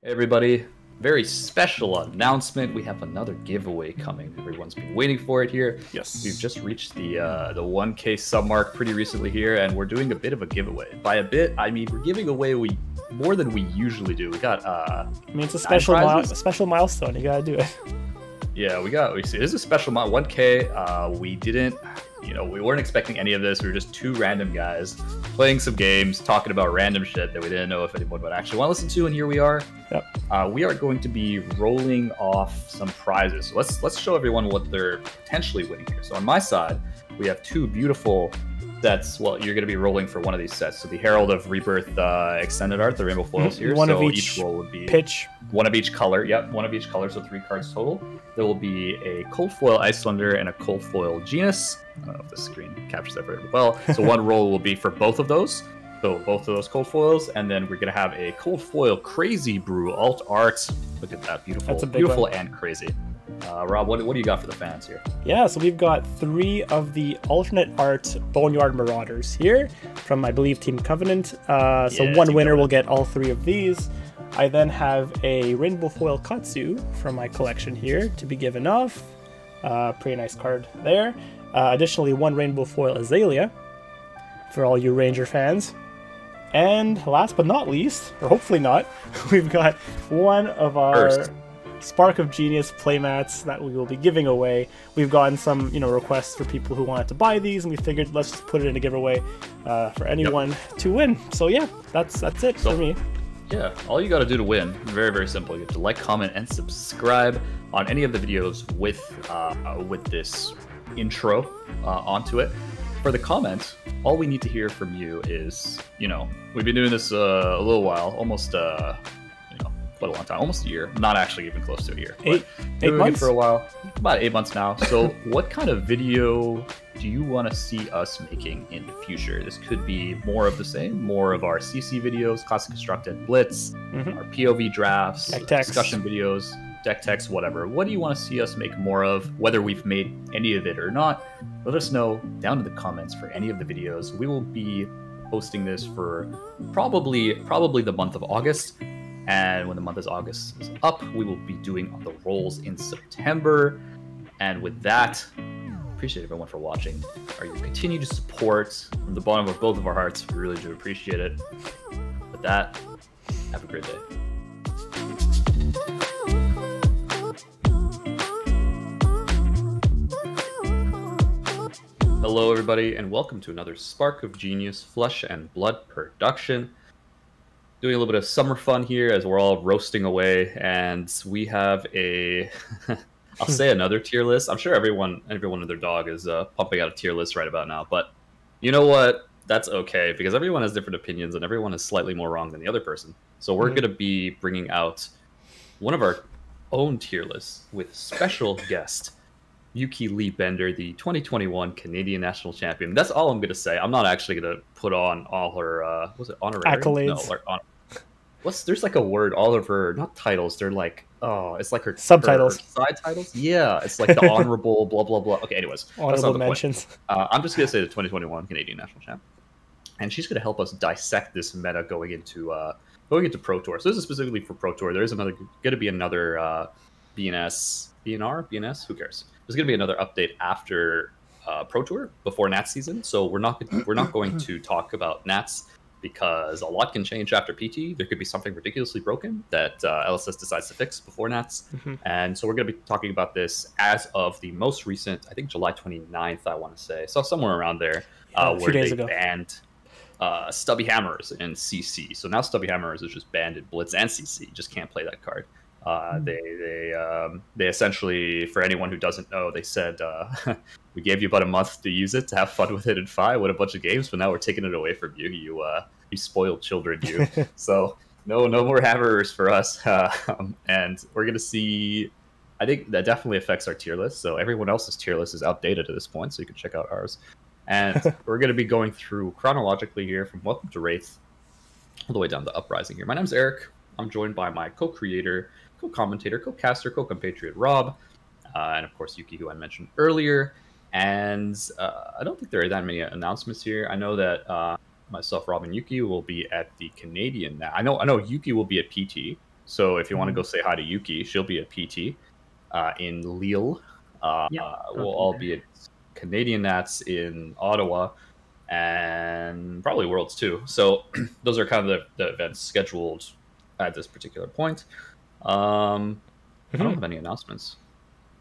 Hey everybody, very special announcement. We have another giveaway coming. Everyone's been waiting for it here. Yes. We've just reached the 1K sub mark pretty recently here, and we're doing a bit of a giveaway. By a bit, I mean we're giving away more than we usually do. We got I mean, it's a special milestone. You gotta do it. Yeah, we see this is a special 1K. We didn't, we weren't expecting any of this. We were just two random guys playing some games, talking about random shit that we didn't know if anyone would actually want to listen to, and here we are. Yep. We are going to be rolling off some prizes. So let's show everyone what they're potentially winning here. So on my side, we have two beautiful sets. Well, you're going to be rolling for one of these sets. So the Herald of Rebirth extended art, the rainbow foils here. One so of each roll would be pitch. One of each color. Yep, one of each color. So 3 cards total. There will be a cold foil Iyslander and a cold foil Genus. I don't know if the screen captures that very well. So one roll will be for both of those. So both of those cold foils, and then we're gonna have a cold foil Crazy Brew alt art. Look at that, beautiful, That's a big beautiful one. And crazy. Rob, what do you got for the fans here? Yeah, so we've got 3 of the alternate art Boneyard Marauders here from, I believe, Team Covenant. So one winner will get all 3 of these. I then have a rainbow foil Katsu from my collection here to be given off. Pretty nice card there. Additionally, 1 rainbow foil Azalea for all you Ranger fans. And last but not least, or hopefully not, we've got one of our Spark of Genius playmats that we will be giving away. We've gotten some, requests for people who wanted to buy these, and we figured let's just put it in a giveaway for anyone to win. So yeah, that's it for me. Yeah, all you got to do to win, very, very simple. You have to like, comment, and subscribe on any of the videos with this intro onto it. For the comment, all we need to hear from you is, we've been doing this a little while, almost, quite a long time, almost a year. Not actually even close to a year. Eight months? For a while, about 8 months now. So what kind of video do you want to see us making in the future? This could be more of the same, more of our CC videos, Classic Constructed Blitz, our POV drafts, discussion videos, deck text, whatever. What do you want to see us make more of? Whether we've made any of it or not, let us know down in the comments for any of the videos. We will be posting this for probably the month of August. And when the month of August is up, we will be doing the rolls in September. And with that, appreciate everyone for watching. Our continued support from the bottom of both of our hearts. We really do appreciate it. With that, have a great day. Hello everybody, and welcome to another Spark of Genius Flesh and Blood production. Doing a little bit of summer fun here as we're all roasting away, and we have a I'll say another tier list. I'm sure everyone and their dog is pumping out a tier list right about now, but you know what? That's okay, because everyone has different opinions and everyone is slightly more wrong than the other person. So we're going to be bringing out one of our own tier lists with special guest Yuki Lee Bender, the 2021 Canadian National Champion. That's all I'm going to say. I'm not actually going to put on all her, was it honorary? Accolades. No, there's like a word, all of her, not titles, they're like, it's like her subtitles. Her side titles? Yeah, it's like the honorable, blah, blah, blah. Okay, anyways. Honorable mentions. I'm just going to say the 2021 Canadian National Champ. And she's going to help us dissect this meta going into Pro Tour. So this is specifically for Pro Tour. There is going to be another BNS, who cares? There's going to be another update after Pro Tour, before Nats season. So we're not going to talk about Nats because a lot can change after PT. There could be something ridiculously broken that LSS decides to fix before Nats. And so we're going to be talking about this as of the most recent, I think July 29th, I want to say. So somewhere around there, where they banned Stubby Hammers in CC. So now Stubby Hammers is just banned in Blitz and CC. You just can't play that card. They essentially, for anyone who doesn't know, they said we gave you about a month to use it to have fun with it and win a bunch of games, but now we're taking it away from you. You spoiled children, you. So no more hammers for us. And we're gonna see. I think that definitely affects our tier list. So everyone else's tier list is outdated at this point, so you can check out ours. And we're gonna be going through chronologically here from Welcome to Wraith all the way down to Uprising here. My name's Eric. I'm joined by my co-creator, co-commentator, co-caster, co-compatriot Rob, and of course Yuki, who I mentioned earlier. And I don't think there are that many announcements here. I know that myself, Rob, and Yuki will be at the Canadian. I know Yuki will be at PT. So if you want to go say hi to Yuki, she'll be at PT in Lille. We'll all be at Canadian Nats in Ottawa, and probably Worlds too. So those are kind of the events scheduled at this particular point. I don't have any announcements.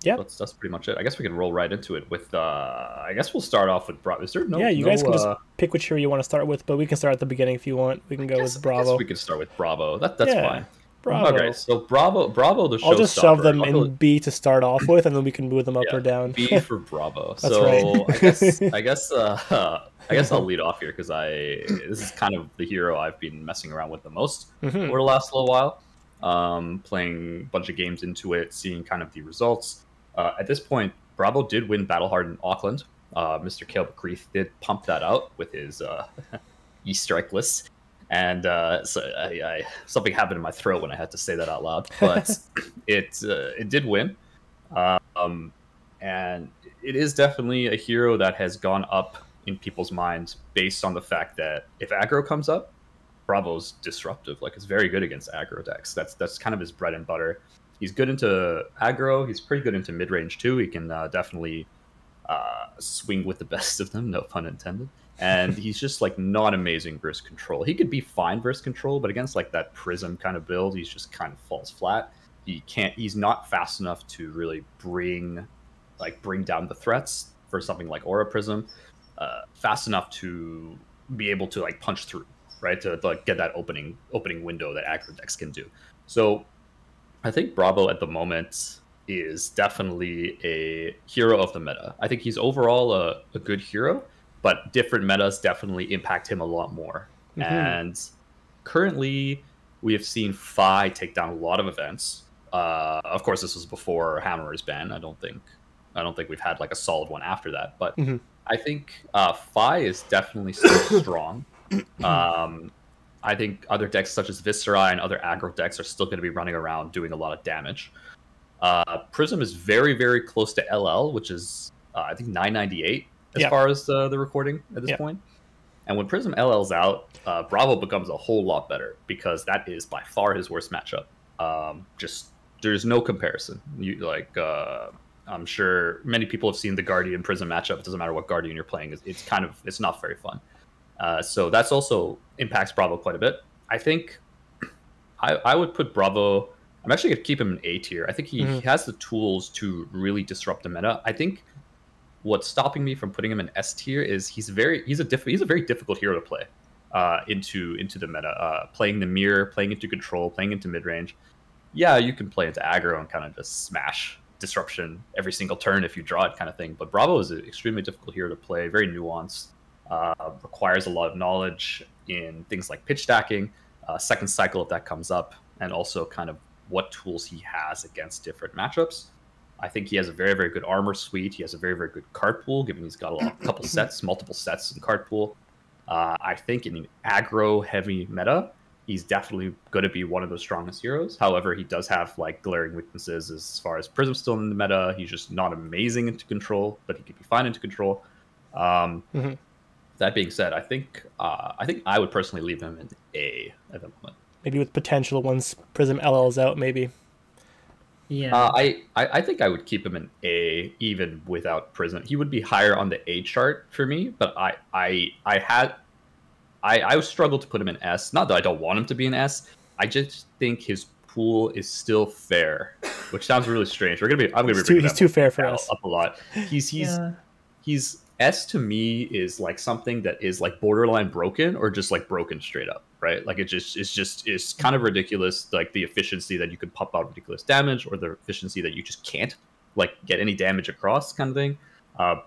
Yeah, that's pretty much it. I guess we can roll right into it with. I guess we'll start off with Bravo. Is there no? Yeah, you guys can just pick which hero you want to start with, but we can start at the beginning if you want. We can go with Bravo. I guess we can start with Bravo. That's fine. Bravo. Okay, so Bravo, the show. I'll just shove them in B to start off with, and then we can move them up or down. B for Bravo. That's so right. I guess I'll lead off here because this is kind of the hero I've been messing around with the most over the last little while. Playing a bunch of games into it, seeing kind of the results. At this point, Bravo did win Battlehard in Auckland. Mr. Cale McCreath did pump that out with his E-Strike list. And so something happened in my throat when I had to say that out loud. But it did win. And it is definitely a hero that has gone up in people's minds based on the fact that if aggro comes up, Bravo's disruptive. Like, it's very good against aggro decks. That's kind of his bread and butter. He's good into aggro. He's pretty good into mid-range too. He can definitely swing with the best of them, no pun intended. And he's just like not amazing versus control. He could be fine versus control, but against like that Prism kind of build, he's just kind of falls flat. He's not fast enough to really bring down the threats for something like Aura Prism. Fast enough to be able to like punch through, right? To like get that opening window that aggro decks can do. So I think Bravo at the moment is definitely a hero of the meta. I think he's overall a good hero, but different metas definitely impact him a lot more. And currently, we have seen Fi take down a lot of events. Of course, this was before Hammer's ban. I don't think we've had like a solid one after that. But I think Fi is definitely still strong. I think other decks such as Viserai and other aggro decks are still going to be running around doing a lot of damage. Prism is very, very close to LL, which is, I think, 998 as far as the recording at this point. And when Prism LL's out, Bravo becomes a whole lot better because that is by far his worst matchup. Just there's no comparison. I'm sure many people have seen the Guardian Prism matchup. It doesn't matter what Guardian you're playing. It's not very fun. So that's also impacts Bravo quite a bit. I think I would put Bravo. I'm actually going to keep him in A tier. I think he has the tools to really disrupt the meta. I think what's stopping me from putting him in S tier is he's a very difficult hero to play into the meta. Playing the mirror, playing into control, playing into mid range. Yeah, you can play into aggro and kind of just smash disruption every single turn if you draw it, kind of thing. But Bravo is an extremely difficult hero to play. Very nuanced. Requires a lot of knowledge in things like pitch stacking, second cycle if that comes up, and also kind of what tools he has against different matchups. I think he has a very, very good armor suite. He has a very, very good card pool, given he's got multiple sets in card pool. I think in an aggro-heavy meta, he's definitely going to be one of the strongest heroes. However, he does have like glaring weaknesses as far as Prism still in the meta. He's just not amazing into control, but he could be fine into control. That being said, I think I would personally leave him in A at the moment. Maybe with potential once Prism LL's out, maybe. Yeah. I think I would keep him in A even without Prism. He would be higher on the A chart for me, but I would struggle to put him in S. Not that I don't want him to be in S. I just think his pool is still fair, which sounds really strange. I'm gonna be he's too fair for us up a lot. He's S to me is like something that is like borderline broken or just like broken straight up, right? Like it's kind of ridiculous, like the efficiency that you can pump out ridiculous damage or the efficiency that you just can't like get any damage across, kind of thing.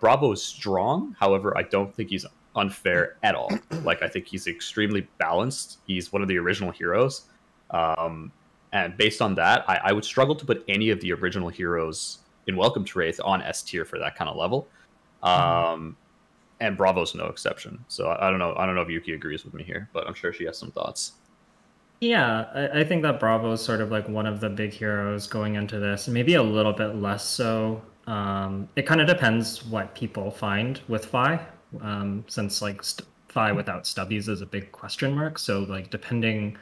Bravo is strong, however, I don't think he's unfair at all. Like, I think he's extremely balanced. He's one of the original heroes. And based on that, I would struggle to put any of the original heroes in Welcome to Wraith on S tier for that kind of level. And Bravo's no exception. So I don't know if Yuki agrees with me here, but I'm sure she has some thoughts. Yeah, I think that Bravo is sort of like one of the big heroes going into this, maybe a little bit less so. It kind of depends what people find with Fi, since like Fi without stubbies is a big question mark. So like depending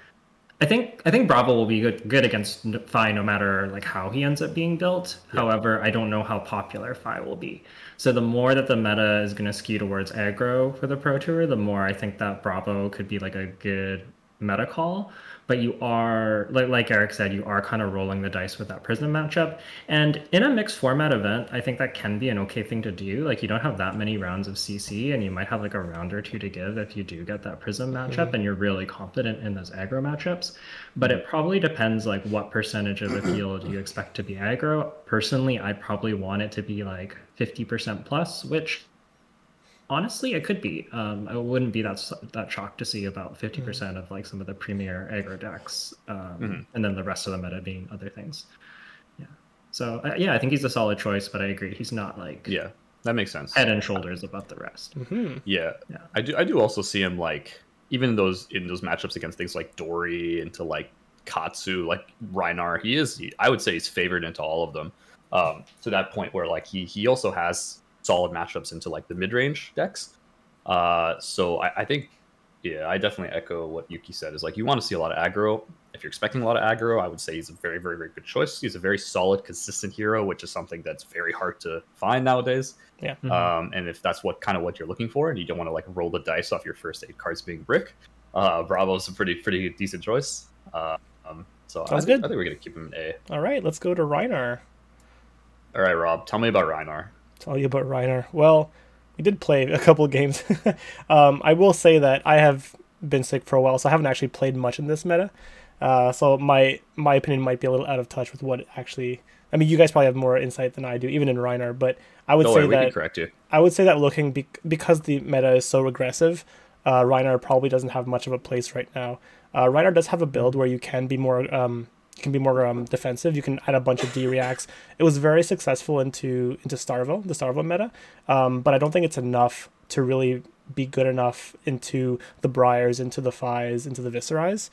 I think Bravo will be good against Fi no matter like how he ends up being built. Yeah. However, I don't know how popular Fi will be. So the more that the meta is going to skew towards aggro for the Pro Tour, the more I think that Bravo could be like a good meta call. But you are, like Eric said, you are kind of rolling the dice with that Prism matchup. And in a mixed format event, I think that can be an okay thing to do. Like you don't have that many rounds of CC, and you might have like a round or two to give if you do get that Prism matchup and you're really confident in those aggro matchups. But it probably depends like what percentage of the field you expect to be aggro. Personally, I probably want it to be like 50% plus, which honestly, it could be. I wouldn't be that shocked to see about 50% of like some of the premier aggro decks, and then the rest of the meta being other things. Yeah. So yeah, I think he's a solid choice, but I agree he's not like that makes sense. Head and shoulders above the rest. Yeah. I do also see him like even in those matchups against things like Dory into like Katsu, like Rhinar. I would say he's favored into all of them. To that point where like he also has solid matchups into like the mid-range decks. So I think, I definitely echo what Yuki said, is like you want to see a lot of aggro. If you're expecting a lot of aggro, I would say he's a very, very, very good choice. He's a very solid, consistent hero, which is something that's very hard to find nowadays. Yeah. And if that's what you're looking for, and you don't want to like roll the dice off your first 8 cards being brick, Bravo's a pretty decent choice. So I think we're gonna keep him an A. All right, let's go to Rhinar. All right, Rob, tell me about Rhinar. Tell you about Rhinar. Well, we did play a couple games. I will say that I have been sick for a while, so I haven't actually played much in this meta. So my opinion might be a little out of touch with what actually. I mean, you guys probably have more insight than I do, even in Rhinar. But I would say that correct you. I would say that looking because the meta is so regressive, Rhinar probably doesn't have much of a place right now. Rhinar does have a build where you can be more. Defensive. You can add a bunch of D-reacts. It was very successful into the Starvo meta, but I don't think it's enough to really be good enough into the Briars, into the Fis, into the Viserais.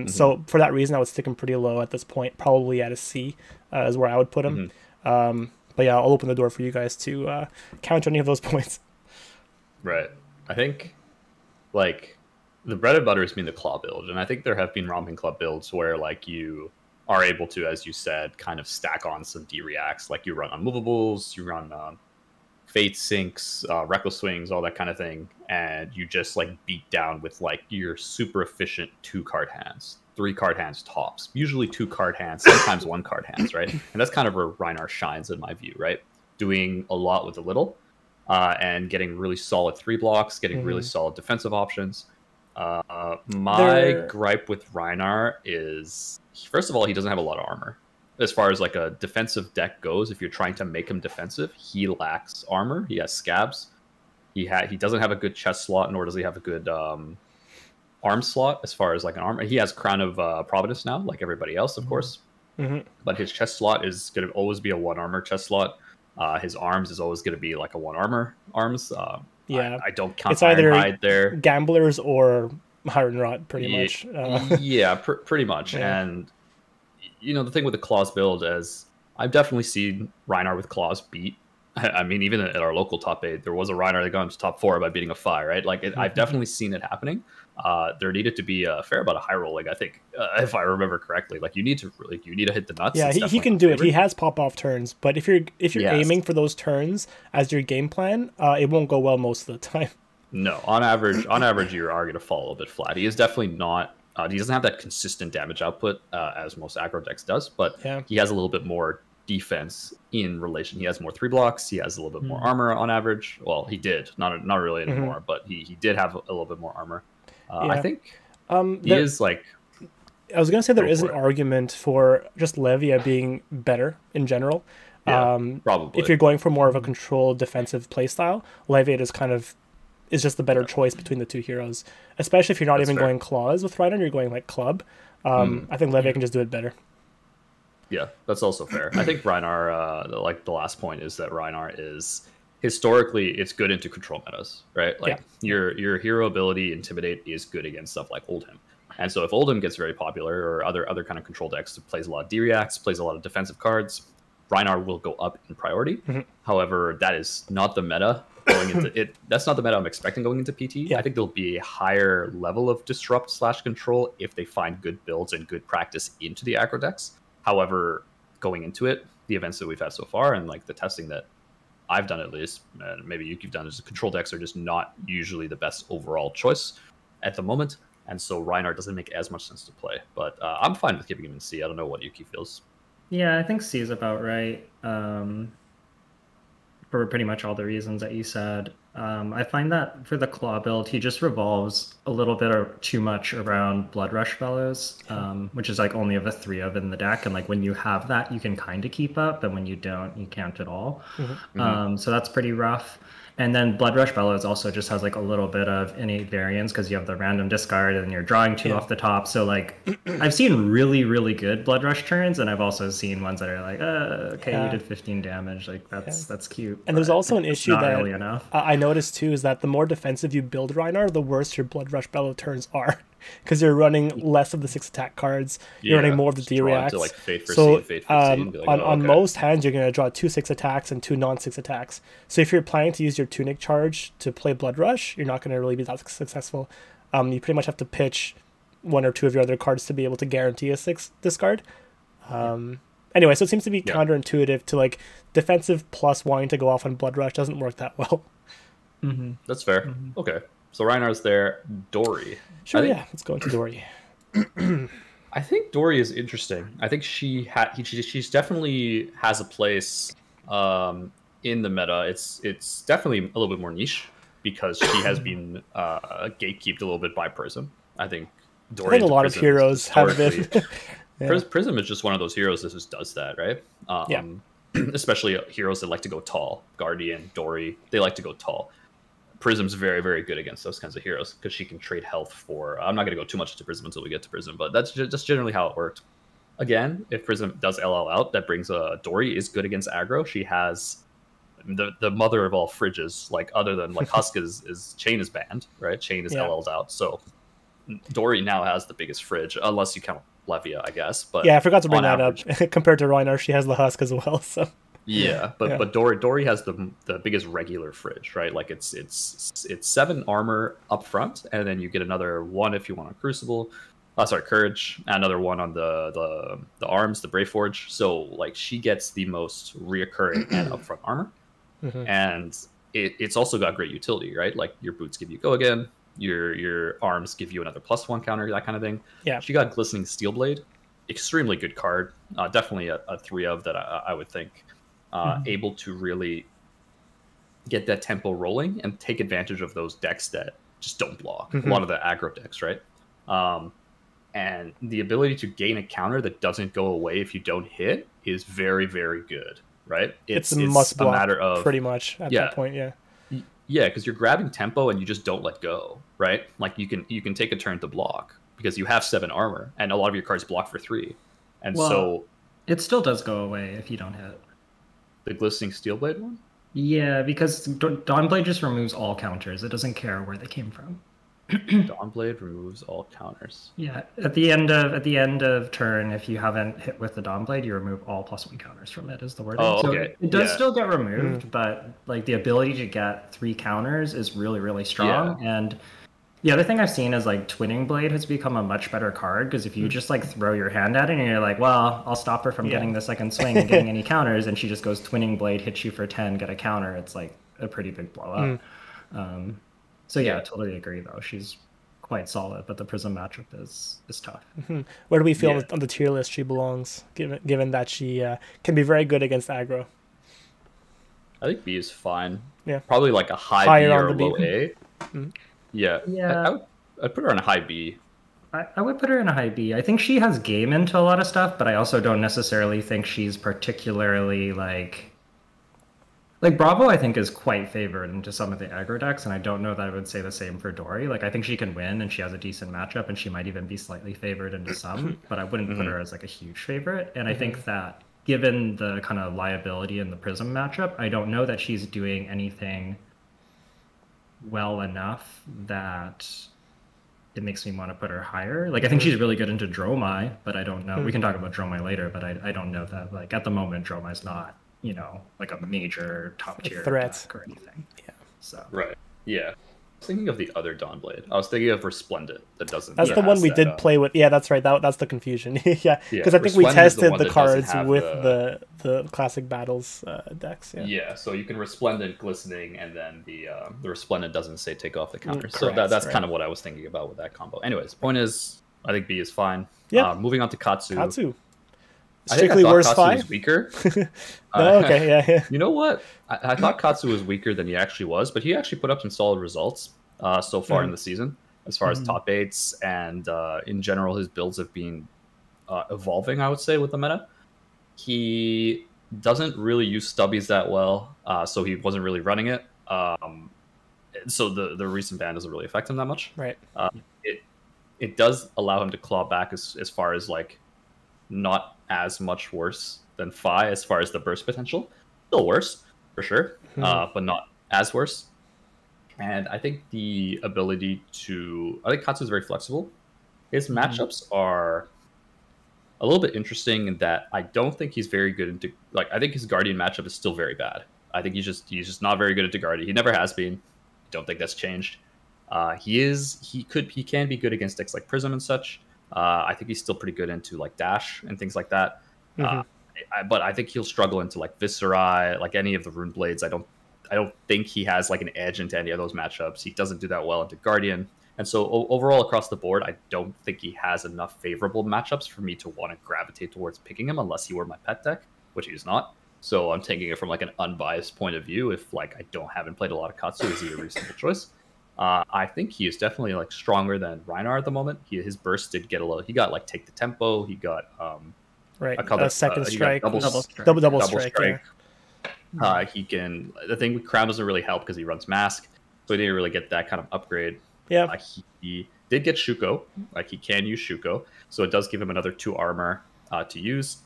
So for that reason, I would stick him pretty low at this point, probably at a C is where I would put him. But yeah, I'll open the door for you guys to counter any of those points. Right. I think like the bread and butter has been the claw build, and I think there have been Romping Club builds where like you are able to, as you said, kind of stack on some D-reacts, like you run Unmovables, you run Fate Sinks, Reckless Swings, all that kind of thing, and you just like beat down with like your super efficient 2-card hands, 3-card hands tops, usually 2-card hands, sometimes 1-card hands, right? And that's kind of where Rhinar shines in my view, right? Doing a lot with a little, and getting really solid 3 blocks, getting really solid defensive options. My gripe with Rhinar is, first of all, he doesn't have a lot of armor. As far as like a defensive deck goes, if you're trying to make him defensive, he lacks armor. He has scabs. He doesn't have a good chest slot, nor does he have a good arm slot as far as like an armor. He has Crown of Providence now, like everybody else, of course. But his chest slot is going to always be a 1 armor chest slot. His arms is always going to be like a 1 armor arms. Yeah, I don't count it's either Ironhide there. Gamblers or Iron Rot, pretty much. Yeah, pretty much. Yeah. And you know, the thing with the Claws build is I've definitely seen Rhinar with Claws beat. I mean, even at our local top 8, there was a Rhinar that got into top 4 by beating a Fi, right? Like, I've definitely seen it happening. There needed to be a fair amount of high rolling, I think, if I remember correctly. Like, you need to hit the nuts. Yeah, he can do it. He has pop off turns, but if you're aiming for those turns as your game plan, it won't go well most of the time. No, on average, you are going to fall a little bit flat. He is definitely not. He doesn't have that consistent damage output as most aggro decks does, but he has a little bit more defense in relation. He has more 3 blocks. He has a little bit more armor on average. Well, he did, not really anymore, but he did have a little bit more armor. I think he is like. I was gonna say there is an argument for just Levia being better in general. Probably. If you're going for more of a controlled defensive playstyle, Levia is just the better choice between the 2 heroes. Especially if you're not even going Claws with Rhinar, you're going like Club. I think Levia can just do it better. Yeah, that's also fair. I think Rhinar, like the last point is that Rhinar is historically it's good into control metas, right? Like your hero ability Intimidate is good against stuff like Oldhim. And so if Oldhim gets very popular, or other kind of control decks that plays a lot of D-reacts, plays a lot of defensive cards, Rhinar will go up in priority. However, that is not the meta going into it. That's not the meta I'm expecting going into PT. Yeah. I think there'll be a higher level of disrupt / control if they find good builds and good practice into the aggro decks. However, going into it, the events that we've had so far and like the testing that I've done, at least, and maybe Yuki've done, is the control decks are just not usually the best overall choice at the moment. And so Rhinar doesn't make as much sense to play. But I'm fine with keeping him in C. I don't know what Yuki feels. Yeah, I think C is about right. For pretty much all the reasons that you said. I find that for the Claw build, he just revolves a little bit or too much around Blood Rush Fellows, which is like only of the 3 of in the deck. And like when you have that, you can kind of keep up, and when you don't, you can't at all. So that's pretty rough. And then Blood Rush Bellows also just has like a little bit of innate variance because you have the random discard and you're drawing 2 off the top. So like I've seen really, really good Blood Rush turns, and I've also seen ones that are like, okay, you did 15 damage. Like that's cute. And there's also an issue that really enough. I noticed too, is that the more defensive you build Rhinar, the worse your Blood Rush Bellow turns are. Because you're running less of the 6 attack cards, you're running more of the D-reacts. Like Fate for so Fate for Scene, like, on most hands, you're going to draw 2 6 attacks and 2 non-6 attacks. So if you're planning to use your Tunic charge to play Blood Rush, you're not going to really be that successful. You pretty much have to pitch 1 or 2 of your other cards to be able to guarantee a 6 discard. Anyway, so it seems to be counterintuitive to like defensive plus wanting to go off on Blood Rush doesn't work that well. That's fair. Okay. So Rhinar's there. Dory. Sure, let's go into Dory. I think Dory is interesting. I think she's definitely has a place in the meta. It's definitely a little bit more niche because she has been gatekeeped a little bit by Prism. I think Dory. I think a lot of heroes have been. Prism is just one of those heroes that just does that, right? Especially heroes that like to go tall. Guardian, Dory, they like to go tall. Prism's very, very good against those kinds of heroes because she can trade health for... I'm not going to go too much into Prism until we get to Prism, but that's just generally how it worked. Again, if Prism does LL out, that brings Dory is good against aggro. She has the mother of all fridges, like other than like Husk is Chain is banned, right? Chain is LL'd out. So Dory now has the biggest fridge, unless you count Levia, I guess. But yeah, I forgot to bring that up. Compared to Rhinar, she has the Husk as well, so... but Dory has the biggest regular fridge, right? Like it's 7 armor up front, and then you get another 1 if you want a Crucible. Courage, another 1 on the arms, the Brave Forge. So like she gets the most reoccurring and upfront armor, and it's also got great utility, right? Like your boots give you go again, your arms give you another +1 counter, that kind of thing. Yeah, she got Glistening Steel Blade, extremely good card, definitely a 3 of that I would think. Able to really get that tempo rolling and take advantage of those decks that just don't block. A lot of the aggro decks, right? And the ability to gain a counter that doesn't go away if you don't hit is very, very good, right? It's a must block, matter of pretty much at that point, Yeah, because you're grabbing tempo and you just don't let go, right? Like you can take a turn to block because you have 7 armor and a lot of your cards block for 3. And so it still does go away if you don't hit. The Glistening Steelblade one? Yeah, because Dawnblade just removes all counters. It doesn't care where they came from. Dawnblade removes all counters. Yeah, at the end of turn, if you haven't hit with the Dawnblade, you remove all +1 counters from it. Is the wording? Oh, so okay. It does still get removed, but like the ability to get 3 counters is really, really strong. And the other thing I've seen is like Twinning Blade has become a much better card because if you just like throw your hand at it and you're like, well, I'll stop her from getting the second swing and getting any counters, and she just goes Twinning Blade, hits you for 10, get a counter, it's like a pretty big blowout. So yeah, I totally agree though. She's quite solid, but the Prism matchup is tough. Where do we feel on the tier list she belongs, given that she can be very good against aggro? I think B is fine. Yeah, probably like a high B or a low A. Yeah. I'd put her on a high B. I would put her in a high B. I think she has game into a lot of stuff, but I also don't necessarily think she's particularly like Bravo, I think, is quite favored into some of the aggro decks, and I don't know that I would say the same for Dory. Like, I think she can win, and she has a decent matchup, and she might even be slightly favored into some, but I wouldn't put her as like a huge favorite. And I think that given the kind of liability in the Prism matchup, I don't know that she's doing anything well enough that it makes me want to put her higher. Like, I think she's really good into Dromai, but I don't know. We can talk about Dromai later, but I don't know that, like, at the moment, Dromai's not, you know, like a major top tier threat or anything. Yeah. So Right. Yeah. I was thinking of the other Dawnblade. I was thinking of Resplendent that doesn't. That's the one we did play with. Yeah, that's right. That's the confusion. Yeah, because I think we tested the cards with the classic battles decks. Yeah. Yeah, so you can Resplendent, Glistening, and then the Resplendent doesn't say take off the counter. Correct, So that's right. kind of what I was thinking about with that combo. Anyways, point is, I think B is fine. Yeah. Moving on to Katsu. Katsu. I think Strictly worse Katsu 5? was weaker. No, okay, yeah. You know what? I thought Katsu was weaker than he actually was, but he actually put up some solid results so far in the season, as far as top 8s, and in general, his builds have been evolving, I would say, with the meta. He doesn't really use stubbies that well, so he wasn't really running it. So the recent ban doesn't really affect him that much. Right. It does allow him to claw back as far as like not as much worse than Fi as far as the burst potential. Still worse for sure, but not as worse. And I think the ability to, I think Katsu is very flexible. His matchups are a little bit interesting in that I don't think he's very good into, like, I think his Guardian matchup is still very bad. I think he's just not very good at Guardian. He never has been. Don't think that's changed. He can be good against decks like Prism and such. I think he's still pretty good into like Dash and things like that. But I think he'll struggle into like Viserai, like any of the Rune Blades. I don't think he has like an edge into any of those matchups. He doesn't do that well into Guardian. And so overall across the board, I don't think he has enough favorable matchups for me to want to gravitate towards picking him unless he were my pet deck, which he's not. So I'm taking it from like an unbiased point of view. If like I haven't played a lot of Katsu, is he a reasonable choice? I think he is definitely like stronger than Rhinar at the moment. His burst did get a little. He got like take the tempo. He got right. a second strike, double strike. Yeah. He can. The thing with Crown doesn't really help because he runs Mask, so he didn't really get that kind of upgrade. Yeah. He did get Shuko. Like he can use Shuko, so it does give him another 2 armor to use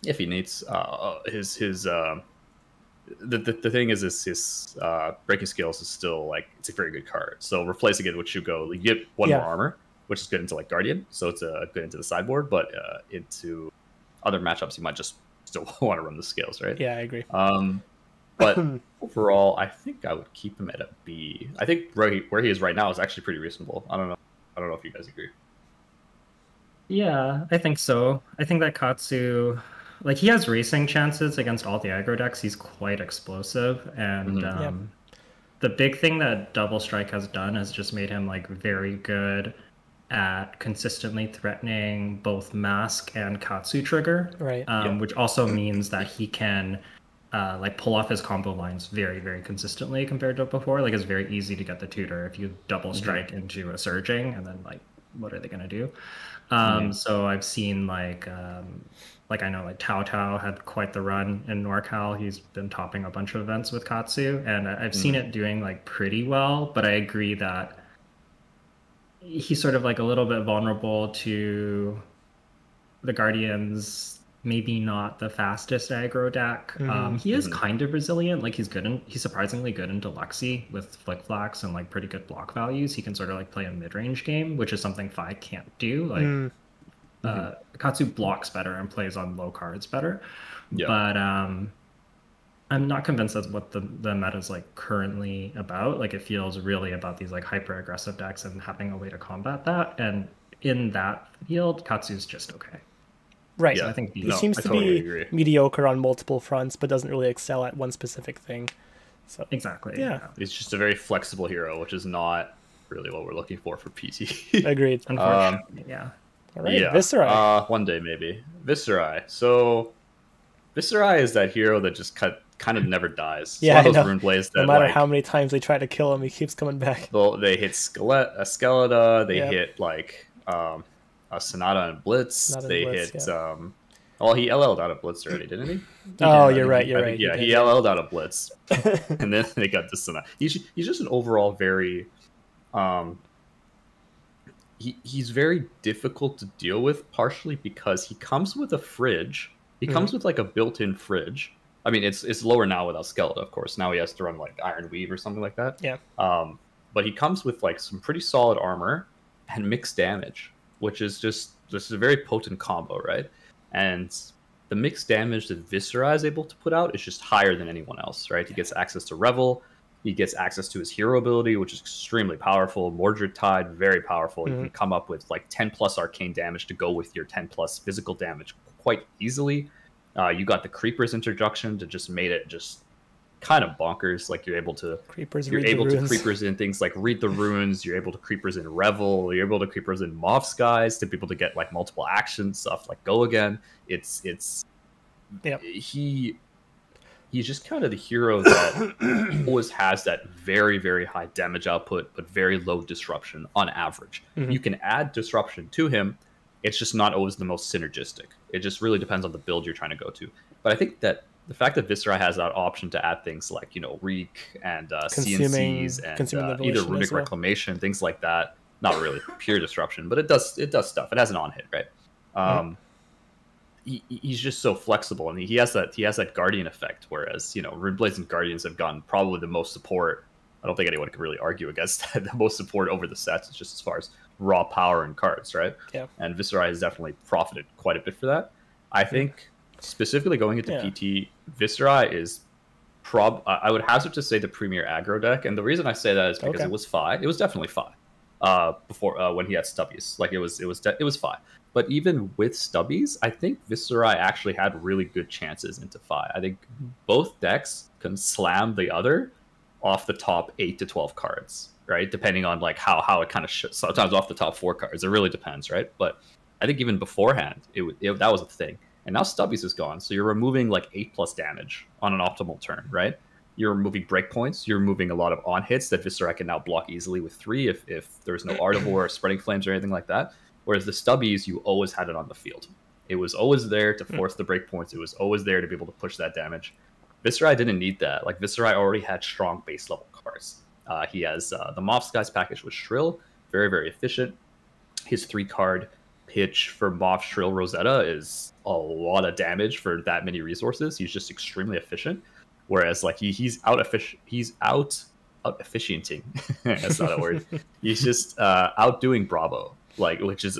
if he needs. The thing is his breaking skills is still like it's a very good card. So replacing it with Shuko, you get 1 more armor, which is good into like Guardian. So it's good into the sideboard, but into other matchups you might just still want to run the scales, right? Yeah, I agree. But overall, I think I would keep him at a B. I think where he is right now is actually pretty reasonable. I don't know if you guys agree. Yeah, I think so. I think that Katsu, like, he has racing chances against all the aggro decks. He's quite explosive, and the big thing that Double Strike has done is just made him like very good at consistently threatening both Mask and Katsu trigger, right? Which also means that he can like pull off his combo lines very, very consistently compared to before. Like, it's very easy to get the tutor if you double strike into a surging, and then like, what are they gonna do? So I've seen like I know like Tao had quite the run in NorCal. He's been topping a bunch of events with Katsu, and I've seen it doing like pretty well. But I agree that he's sort of like a little bit vulnerable to the Guardians. Maybe not the fastest aggro deck. He is kind of resilient. Like, he's surprisingly good into Lexi with Flick Flax and like pretty good block values. He can sort of like play a mid-range game, which is something Fi can't do. Like Katsu blocks better and plays on low cards better. Yeah. But I'm not convinced that's what the meta is like currently about. Like, it feels really about these like hyper aggressive decks and having a way to combat that. And in that field, Katsu's just okay. Right. So I think he seems to be mediocre on multiple fronts, but doesn't really excel at one specific thing. So exactly. Yeah. He's just a very flexible hero, which is not really what we're looking for PT. Agreed. Unfortunately, yeah. All right, Viserai. One day maybe. Viserai. So Viserai is that hero that just kind of never dies. It's one of those Rune Blades that, no matter how many times they try to kill him, he keeps coming back. Well, they hit Skeleta, they hit like Sonata and Blitz. He LL'd out of Blitz already, didn't he? You're right. He LL'd out of Blitz, and then they got this Sonata. He's just an overall very, he's very difficult to deal with, partially because he comes with a fridge. He comes with like a built-in fridge. I mean, it's lower now without Skeleta, of course. Now he has to run like Iron Weave or something like that. Yeah. But he comes with like some pretty solid armor and mixed damage, which is just a very potent combo, right? And the mixed damage that Viserai is able to put out is just higher than anyone else, right? He gets access to Revel. He gets access to his hero ability, which is extremely powerful. Mordred Tide, very powerful. You can come up with like 10 plus arcane damage to go with your 10 plus physical damage quite easily. You got the Creepers introduction to just made it just kind of bonkers. Like you're able to Creepers in things like Read the Runes. You're able to Creepers in Revel. You're able to Creepers in Moth Skies to be able to get like multiple action stuff like Go Again. He's just kind of the hero that always has that very, very high damage output, but very low disruption on average. You can add disruption to him. It's just not always the most synergistic. It just really depends on the build you're trying to go to. But I think that the fact that Viserai has that option to add things like, Reek and CNCs and either Runic Reclamation, things like that, not really pure disruption, but it does stuff. It has an on-hit, right? He's just so flexible, and he has that Guardian effect. Whereas Runeblades and Guardians have gotten probably the most support. I don't think anyone can really argue against that. The most support over the sets, is just as far as raw power and cards, right? Yeah. And Viserai has definitely profited quite a bit for that. I think specifically going into PT, Viserai is I would hazard to say the premier aggro deck, and the reason I say that is because it was Fi. It was definitely Fi before when he had Stubbies. Like it was Fi. But even with Stubbies, I think Viserai actually had really good chances into Fi. I think both decks can slam the other off the top 8 to 12 cards, right? Depending on like how it kind of sometimes off the top 4 cards. It really depends, right? But I think even beforehand, that was a thing. And now Stubbies is gone, so you're removing like 8+ damage on an optimal turn, right? You're removing breakpoints. You're removing a lot of on hits that Viserai can now block easily with 3 if there's no Art of War or Spreading Flames or anything like that. Whereas the Stubbies, you always had it on the field. It was always there to force the breakpoints. It was always there to be able to push that damage. Viserai didn't need that. Like Viserai already had strong base level cards. He has the Moth Skies package with Shrill, very, very efficient. His 3-card pitch for Moth Shrill Rosetta is a lot of damage for that many resources. He's just extremely efficient. Whereas like he's out efficienting. That's not a word. He's just outdoing Bravo. Like which is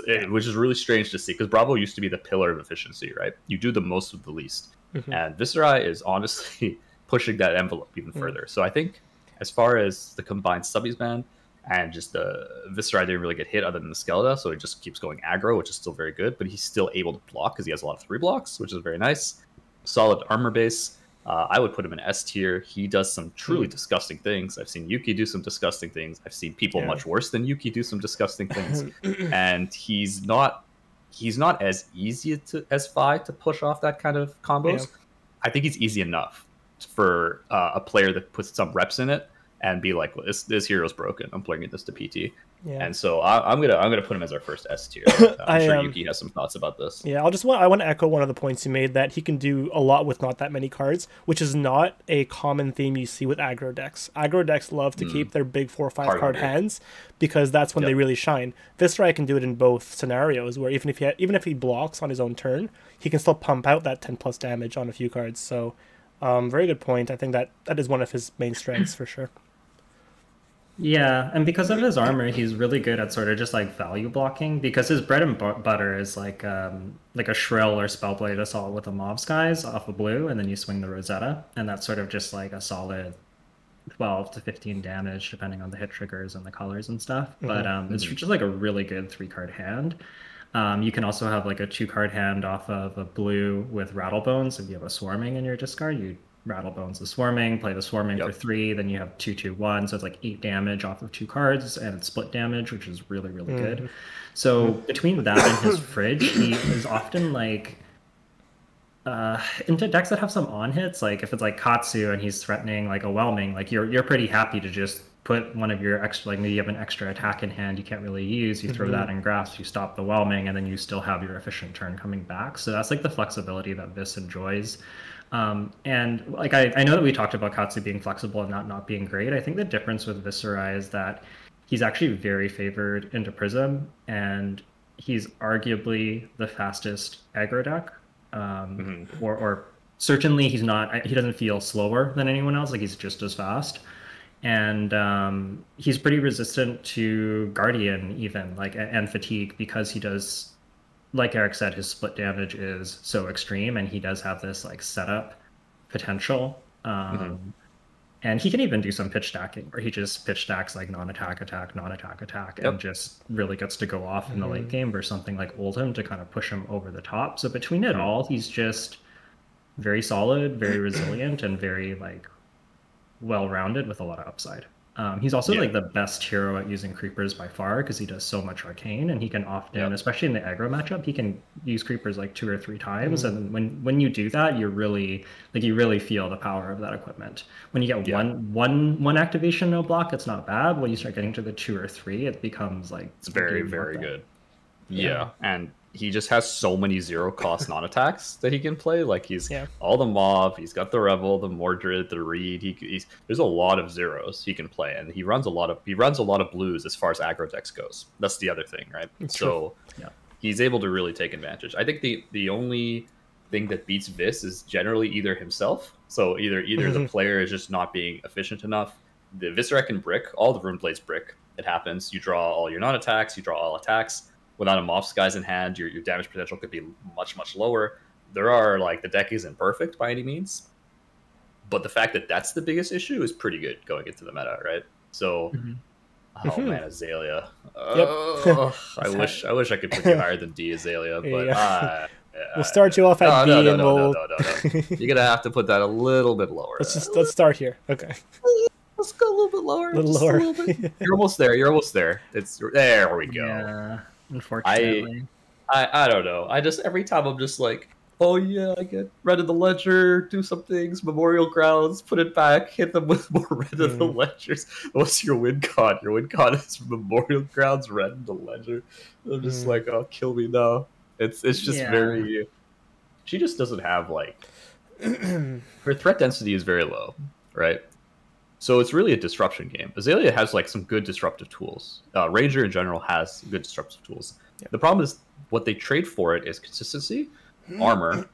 really strange to see, because Bravo used to be the pillar of efficiency, right? You do the most with the least. And Viserai is honestly pushing that envelope even further. So I think as far as the combined Stubbies ban and just the Viserai didn't really get hit other than the Skeletor, so he just keeps going aggro, which is still very good, but he's still able to block because he has a lot of 3 blocks, which is very nice. Solid armor base. I would put him in S tier. He does some truly disgusting things. I've seen Yuki do some disgusting things. I've seen people much worse than Yuki do some disgusting things. And he's not as easy as Fi to push off that kind of combos. Yeah. I think he's easy enough for a player that puts some reps in it and be like, well, this hero's broken. I'm playing this to PT. Yeah. And so I'm gonna put him as our first S tier. I'm sure Yuki has some thoughts about this. Yeah, I want to echo one of the points you made, that he can do a lot with not that many cards, which is not a common theme you see with aggro decks. Aggro decks love to keep their big 4 or 5 card hands because that's when they really shine. Viserai can do it in both scenarios, where even if he blocks on his own turn, he can still pump out that 10+ damage on a few cards. So, very good point. I think that is one of his main strengths for sure. Yeah, and because of his armor, he's really good at sort of just like value blocking, because his bread and butter is like a Shrill or Spellblade Assault with a Mob Skies off of blue, and then you swing the Rosetta, and that's sort of just like a solid 12 to 15 damage depending on the hit triggers and the colors and stuff. But it's just like a really good 3-card hand. You can also have like a 2-card hand off of a blue with Rattlebones. If you have a Swarming in your discard, you Rattlebones the Swarming, play the Swarming for 3, then you have 2/2/1, so it's like 8 damage off of 2 cards, and it's split damage, which is really, really good. So between that and his fridge, he is often like into decks that have some on hits. Like if it's like Katsu and he's threatening like a Whelming, like you're pretty happy to just put one of your extra, like maybe you have an extra attack in hand you can't really use, you throw that in Grasp, you stop the Whelming, and then you still have your efficient turn coming back. So that's like the flexibility that Vis enjoys. And like I know that we talked about Katsu being flexible and not being great. I think the difference with Viserai is that he's actually very favored into Prism, and he's arguably the fastest aggro deck. Or certainly he doesn't feel slower than anyone else. Like he's just as fast. And he's pretty resistant to Guardian even, like, and Fatigue, because he does, like Eric said, his split damage is so extreme, and he does have this like setup potential. And he can even do some pitch stacking, where he just pitch stacks like non-attack, attack, non-attack, attack, and just really gets to go off in the late game versus something like Oldhim to kind of push him over the top. So between it all, he's just very solid, very resilient, and very like well-rounded with a lot of upside. He's also like the best hero at using creepers by far because he does so much arcane, and he can often, especially in the aggro matchup, he can use creepers like 2 or 3 times. And when you do that, you really feel the power of that equipment. When you get one activation, no block, it's not bad. When you start getting to the 2 or 3, it becomes like it's very good. Yeah, and he just has so many 0-cost non-attacks that he can play. Like he's all the Mob, he's got the Revel, the Mordred, the Reed. There's a lot of zeros he can play, and he runs a lot of blues as far as aggro decks goes. That's the other thing, right? So he's able to really take advantage. I think the only thing that beats Vis is generally either himself. So either the player is just not being efficient enough. The Viserai can brick, all the Rune Blades brick. It happens. You draw all your non-attacks, you draw all attacks. Without a Moth Skies in hand, your damage potential could be much lower. There are like the deck isn't perfect by any means, but the fact that that's the biggest issue is pretty good going into the meta, right? So, oh man, Azalea. I wish I could put you higher than D Azalea, but we'll start you off at D, and we'll. You're gonna have to put that a little bit lower. Let's start here. Okay. Let's go a little bit lower. A little lower. A little bit. You're almost there. There we go. Yeah. Unfortunately, I don't know. I just every time I'm just like, oh yeah, I get Red of the Ledger, do some things, Memorial Grounds, put it back, hit them with more Red of the Ledgers. What's your win con? Your win con is Memorial Grounds, Red of the Ledger. I'm just like, oh, kill me now. It's just very. She just doesn't have like her threat density is very low, right? So it's really a disruption game. Azalea has like some good disruptive tools. Ranger in general has good disruptive tools. The problem is what they trade for it is consistency, armor,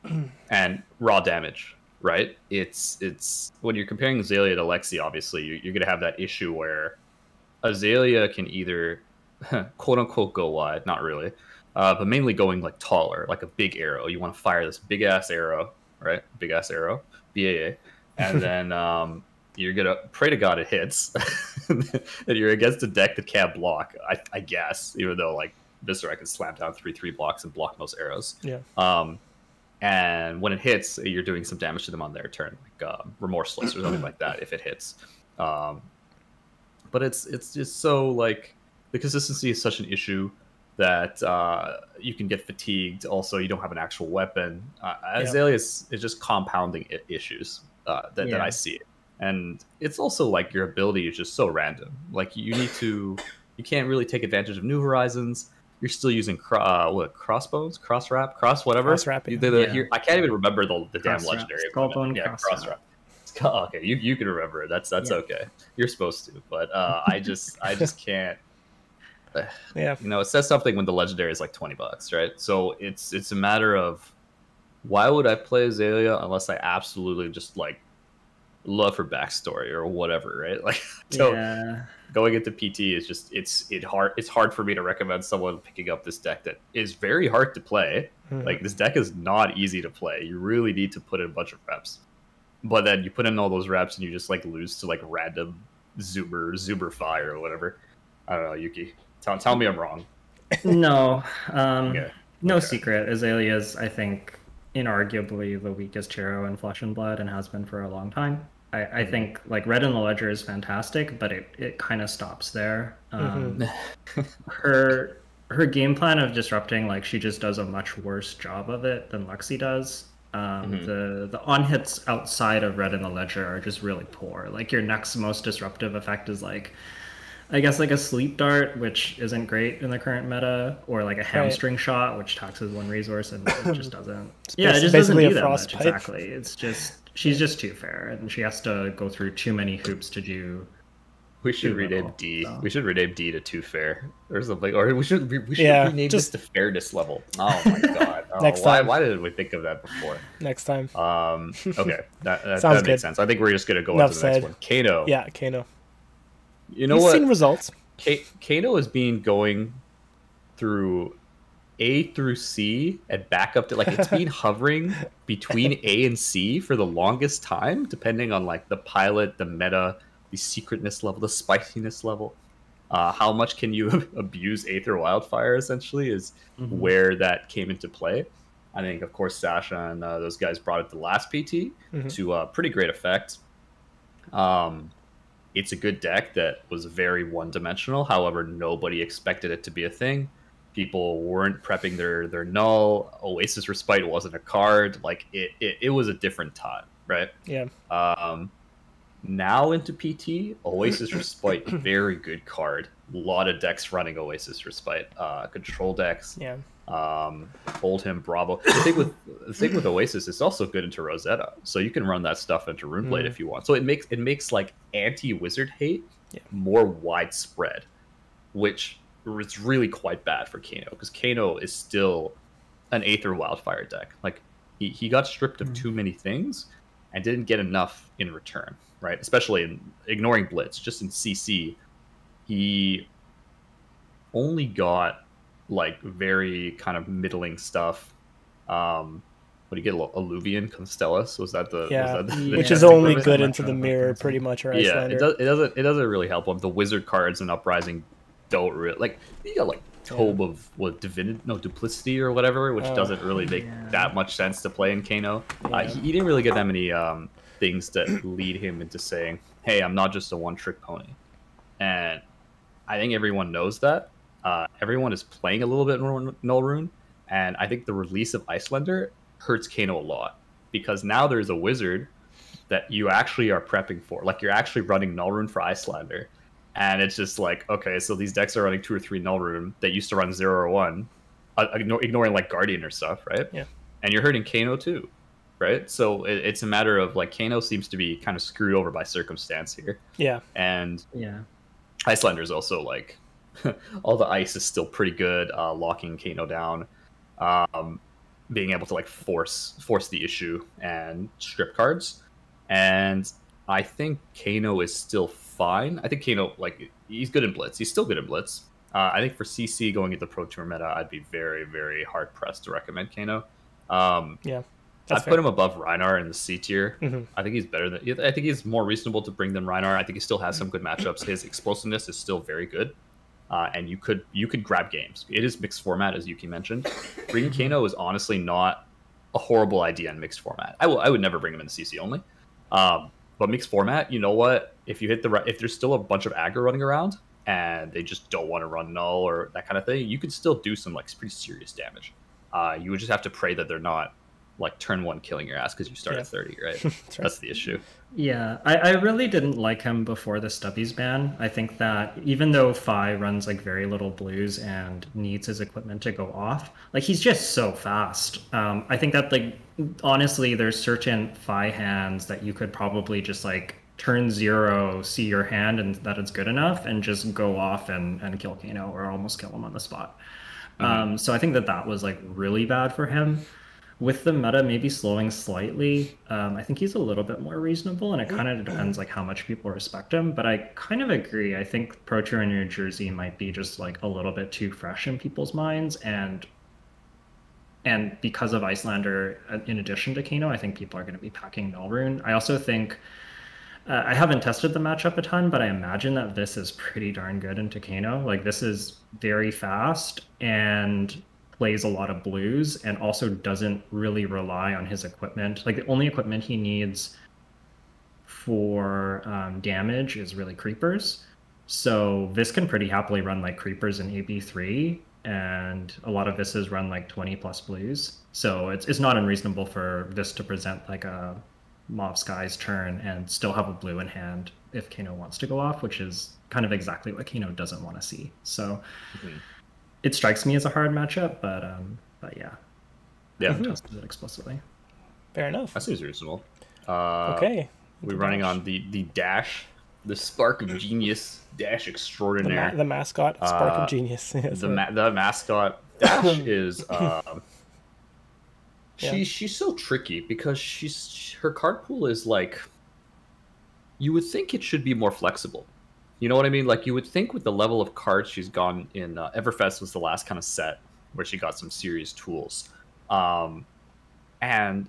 and raw damage, right? It's when you're comparing Azalea to Lexi, obviously, you're going to have that issue where Azalea can either quote unquote go wide, not really, but mainly going like taller, like a big arrow. You want to fire this big ass arrow, right? Big ass arrow, BAA. And then you're gonna pray to God it hits, and you're against a deck that can't block. I guess, even though like Viserai can slam down 3/3 blocks and block most arrows. Yeah. And when it hits, you're doing some damage to them on their turn, like Remorseless or something like that. If it hits, but it's just so like the consistency is such an issue that you can get fatigued. Also, you don't have an actual weapon. Azalea is just compounding issues that I see. And it's also like your ability is just so random. Like you can't really take advantage of New Horizons. You're still using crossbones, cross-wrap, whatever. Cross-wrapping. I can't even remember the damn legendary. Skullbone, cross-wrap. Okay, you can remember it. That's okay. You're supposed to, but I just can't. Yeah. You know, it says something when the legendary is like $20, right? So it's a matter of why would I play Azalea unless I absolutely just like love her backstory or whatever, right? Like, so going into PT is just it's hard for me to recommend someone picking up this deck that is very hard to play. Like this deck is not easy to play. You really need to put in a bunch of reps, but then you put in all those reps and you just like lose to like random Zoomer fire or whatever. I don't know, Yuki. Tell me I'm wrong. No, no secret. Azalea is, I think, inarguably the weakest hero in Flesh and Blood and has been for a long time. I think like Red in the Ledger is fantastic, but it kind of stops there. Her game plan of disrupting, like she just does a much worse job of it than Lexi does. The on hits outside of Red in the Ledger are just really poor. Like your next most disruptive effect is like, I guess like a sleep dart, which isn't great in the current meta, or like a hamstring shot, which taxes 1 resource and it just doesn't. It just doesn't do that much. Exactly. It's just she's just too fair, and she has to go through too many hoops to do. We should rename D. So. We should rename D to Too Fair or something, or we should rename this to Fairness Level. Oh my god! Next time. Why didn't we think of that before? Next time. Okay, that Sounds makes sense. I think we're just gonna go on to the next one. Kano. Yeah, Kano. You know what? Seen results. Kano has been going through A through C and back up to like it's been hovering between A and C for the longest time, depending on like the pilot, the meta, the secretness level, the spiciness level. How much can you abuse Aether Wildfire essentially is where that came into play. I think, of course, Sasha and those guys brought it to last PT to pretty great effect. It's a good deck that was very one-dimensional. However, nobody expected it to be a thing. People weren't prepping their null. Oasis Respite wasn't a card. Like it was a different time, right? Yeah. Now into PT, Oasis Respite, very good card. A lot of decks running Oasis Respite. Control decks. Yeah. Oldhim, Bravo. The thing with Oasis, it's also good into Rosetta, so you can run that stuff into Runeblade if you want. So it makes like anti-wizard hate more widespread, which is really quite bad for Kano, because Kano is still an Aether Wildfire deck. Like he got stripped of too many things and didn't get enough in return, right? Especially in ignoring Blitz, just in CC, he only got like very kind of middling stuff. What do you get? Alluvian Constellus? Was that the which is only good into the mirror, pretty much, or Iyslander. It doesn't really help him. The wizard cards and Uprising don't really like. You got like Tobe of Duplicity or whatever, which doesn't really make that much sense to play in Kano. He didn't really get that many things that lead him into saying, "Hey, I'm not just a one-trick pony," and I think everyone knows that. Everyone is playing a little bit more Null Rune, and I think the release of Iyslander hurts Kano a lot, because now there's a wizard that you actually are prepping for. Like, you're actually running Null Rune for Iyslander, and it's just like, okay, so these decks are running 2 or 3 Null Rune that used to run 0 or 1, ignoring like Guardian or stuff, right? Yeah. And you're hurting Kano too, right? So it's a matter of like Kano seems to be kind of screwed over by circumstance here. Yeah. And Iyslander is also like all the ice is still pretty good, locking Kano down, being able to like force the issue and strip cards. And I think Kano is still fine. I think Kano, like, he's good in Blitz. He's still good in Blitz. I think for CC going into Pro Tour meta, I'd be very, very hard pressed to recommend Kano. I'd put him above Rhinar in the C tier. I think he's better than. I think he's more reasonable to bring than Rhinar. I think he still has some good matchups. His explosiveness is still very good. And you could grab games. It is mixed format, as Yuki mentioned. Bringing Kano is honestly not a horrible idea in mixed format. I would never bring him in the CC only. But mixed format, you know what? If there's still a bunch of aggro running around and they just don't want to run null or that kind of thing, you could still do some like pretty serious damage. You would just have to pray that they're not like turn 1 killing your ass because you start at 30, right? That's the issue. Yeah, I really didn't like him before the Stubbies ban. I think that even though Fi runs like very little blues and needs his equipment to go off, like he's just so fast. I think that like honestly there's certain Fi hands that you could probably just like turn 0, see your hand and that it's good enough and just go off and kill Kano or almost kill him on the spot. So I think that was like really bad for him. With the meta maybe slowing slightly, I think he's a little bit more reasonable, and it kind of depends like how much people respect him. But I kind of agree. I think Pro Tour in New Jersey might be just like a little bit too fresh in people's minds, and because of Iyslander, in addition to Kano, I think people are going to be packing Null Rune. I also think I haven't tested the matchup a ton, but I imagine that this is pretty darn good into Kano. Like this is very fast and plays a lot of blues and also doesn't really rely on his equipment. Like the only equipment he needs for damage is really creepers. So this can pretty happily run like creepers in AB3, and a lot of this is run like 20 plus blues. So it's not unreasonable for this to present like a Mob Sky's turn and still have a blue in hand if Kano wants to go off, which is kind of exactly what Kano doesn't want to see. So it strikes me as a hard matchup, but yeah, tested it explicitly. Fair enough. That seems reasonable. Okay, we're running on the dash, the Spark of Genius dash extraordinaire. The mascot, Spark of Genius. The mascot dash is she's so tricky because her card pool is like, you would think it should be more flexible. You know what I mean? Like, you would think with the level of cards she's gone in, Everfest was the last kind of set where she got some serious tools. And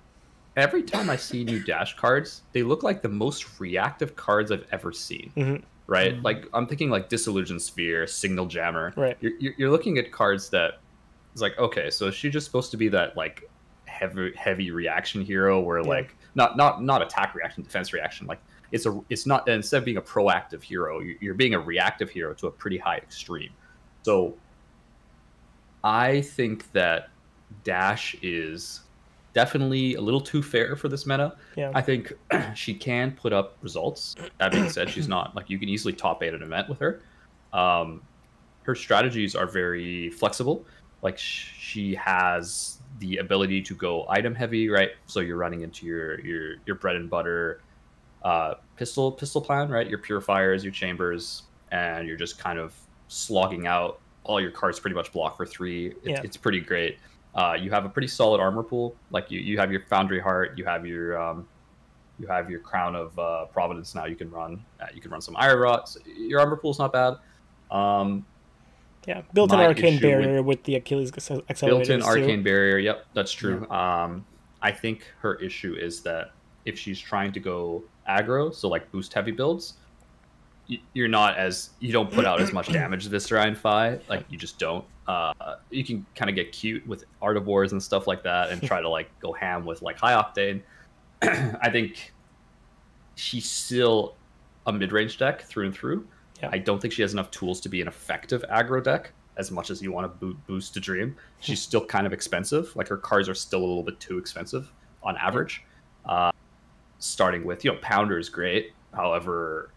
every time I see new Dash cards, they look like the most reactive cards I've ever seen. Right? Like, I'm thinking like Disillusion Sphere, Signal Jammer. Right. You're looking at cards that it's like, okay, so is she just supposed to be that like heavy reaction hero where like not attack reaction, defense reaction, like it's not, instead of being a proactive hero, you're being a reactive hero to a pretty high extreme. So I think that Dash is definitely a little too fair for this meta. I think she can put up results. That being said, she's not like, you can easily top 8 an event with her. Her strategies are very flexible. Like, she has the ability to go item heavy, right? So you're running into your bread and butter pistol plan, right? Your purifiers, your chambers, and you're just kind of slogging out. All your cards pretty much block for 3. It's pretty great. You have a pretty solid armor pool. Like, you have your Foundry Heart, you have your Crown of Providence. Now you can run some Iron Rot. So your armor pool's not bad. Built-in Arcane Barrier with the Achilles accelerators. Built-in Arcane Barrier, yep, that's true. I think her issue is that if she's trying to go aggro, so like boost heavy builds, you don't put out as much damage as Viserai and Phi. Like, you just don't. You can kind of get cute with Art of Wars and stuff like that and try to like go ham with like high octane. I think she's still a mid-range deck through and through. I don't think she has enough tools to be an effective aggro deck as much as you want to boost to Dream. She's still kind of expensive. Like, her cards are still a little bit too expensive on average. Starting with, Pounder is great. However,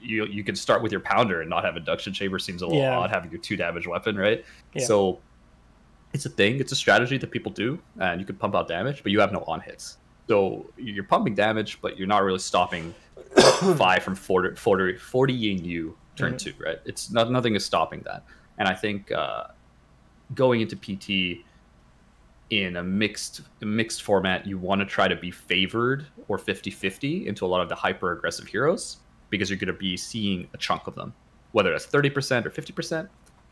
you can start with your Pounder and not have Induction Chamber seems a little odd, having your 2 damage weapon, right? So it's a thing. It's a strategy that people do, and you can pump out damage, but you have no on hits. So you're pumping damage, but you're not really stopping 5 from 40ing you turn 2, right? It's nothing is stopping that. And I think going into PT in a mixed format, you want to try to be favored or 50-50 into a lot of the hyper aggressive heroes, because you're going to be seeing a chunk of them, whether that's 30% or 50%.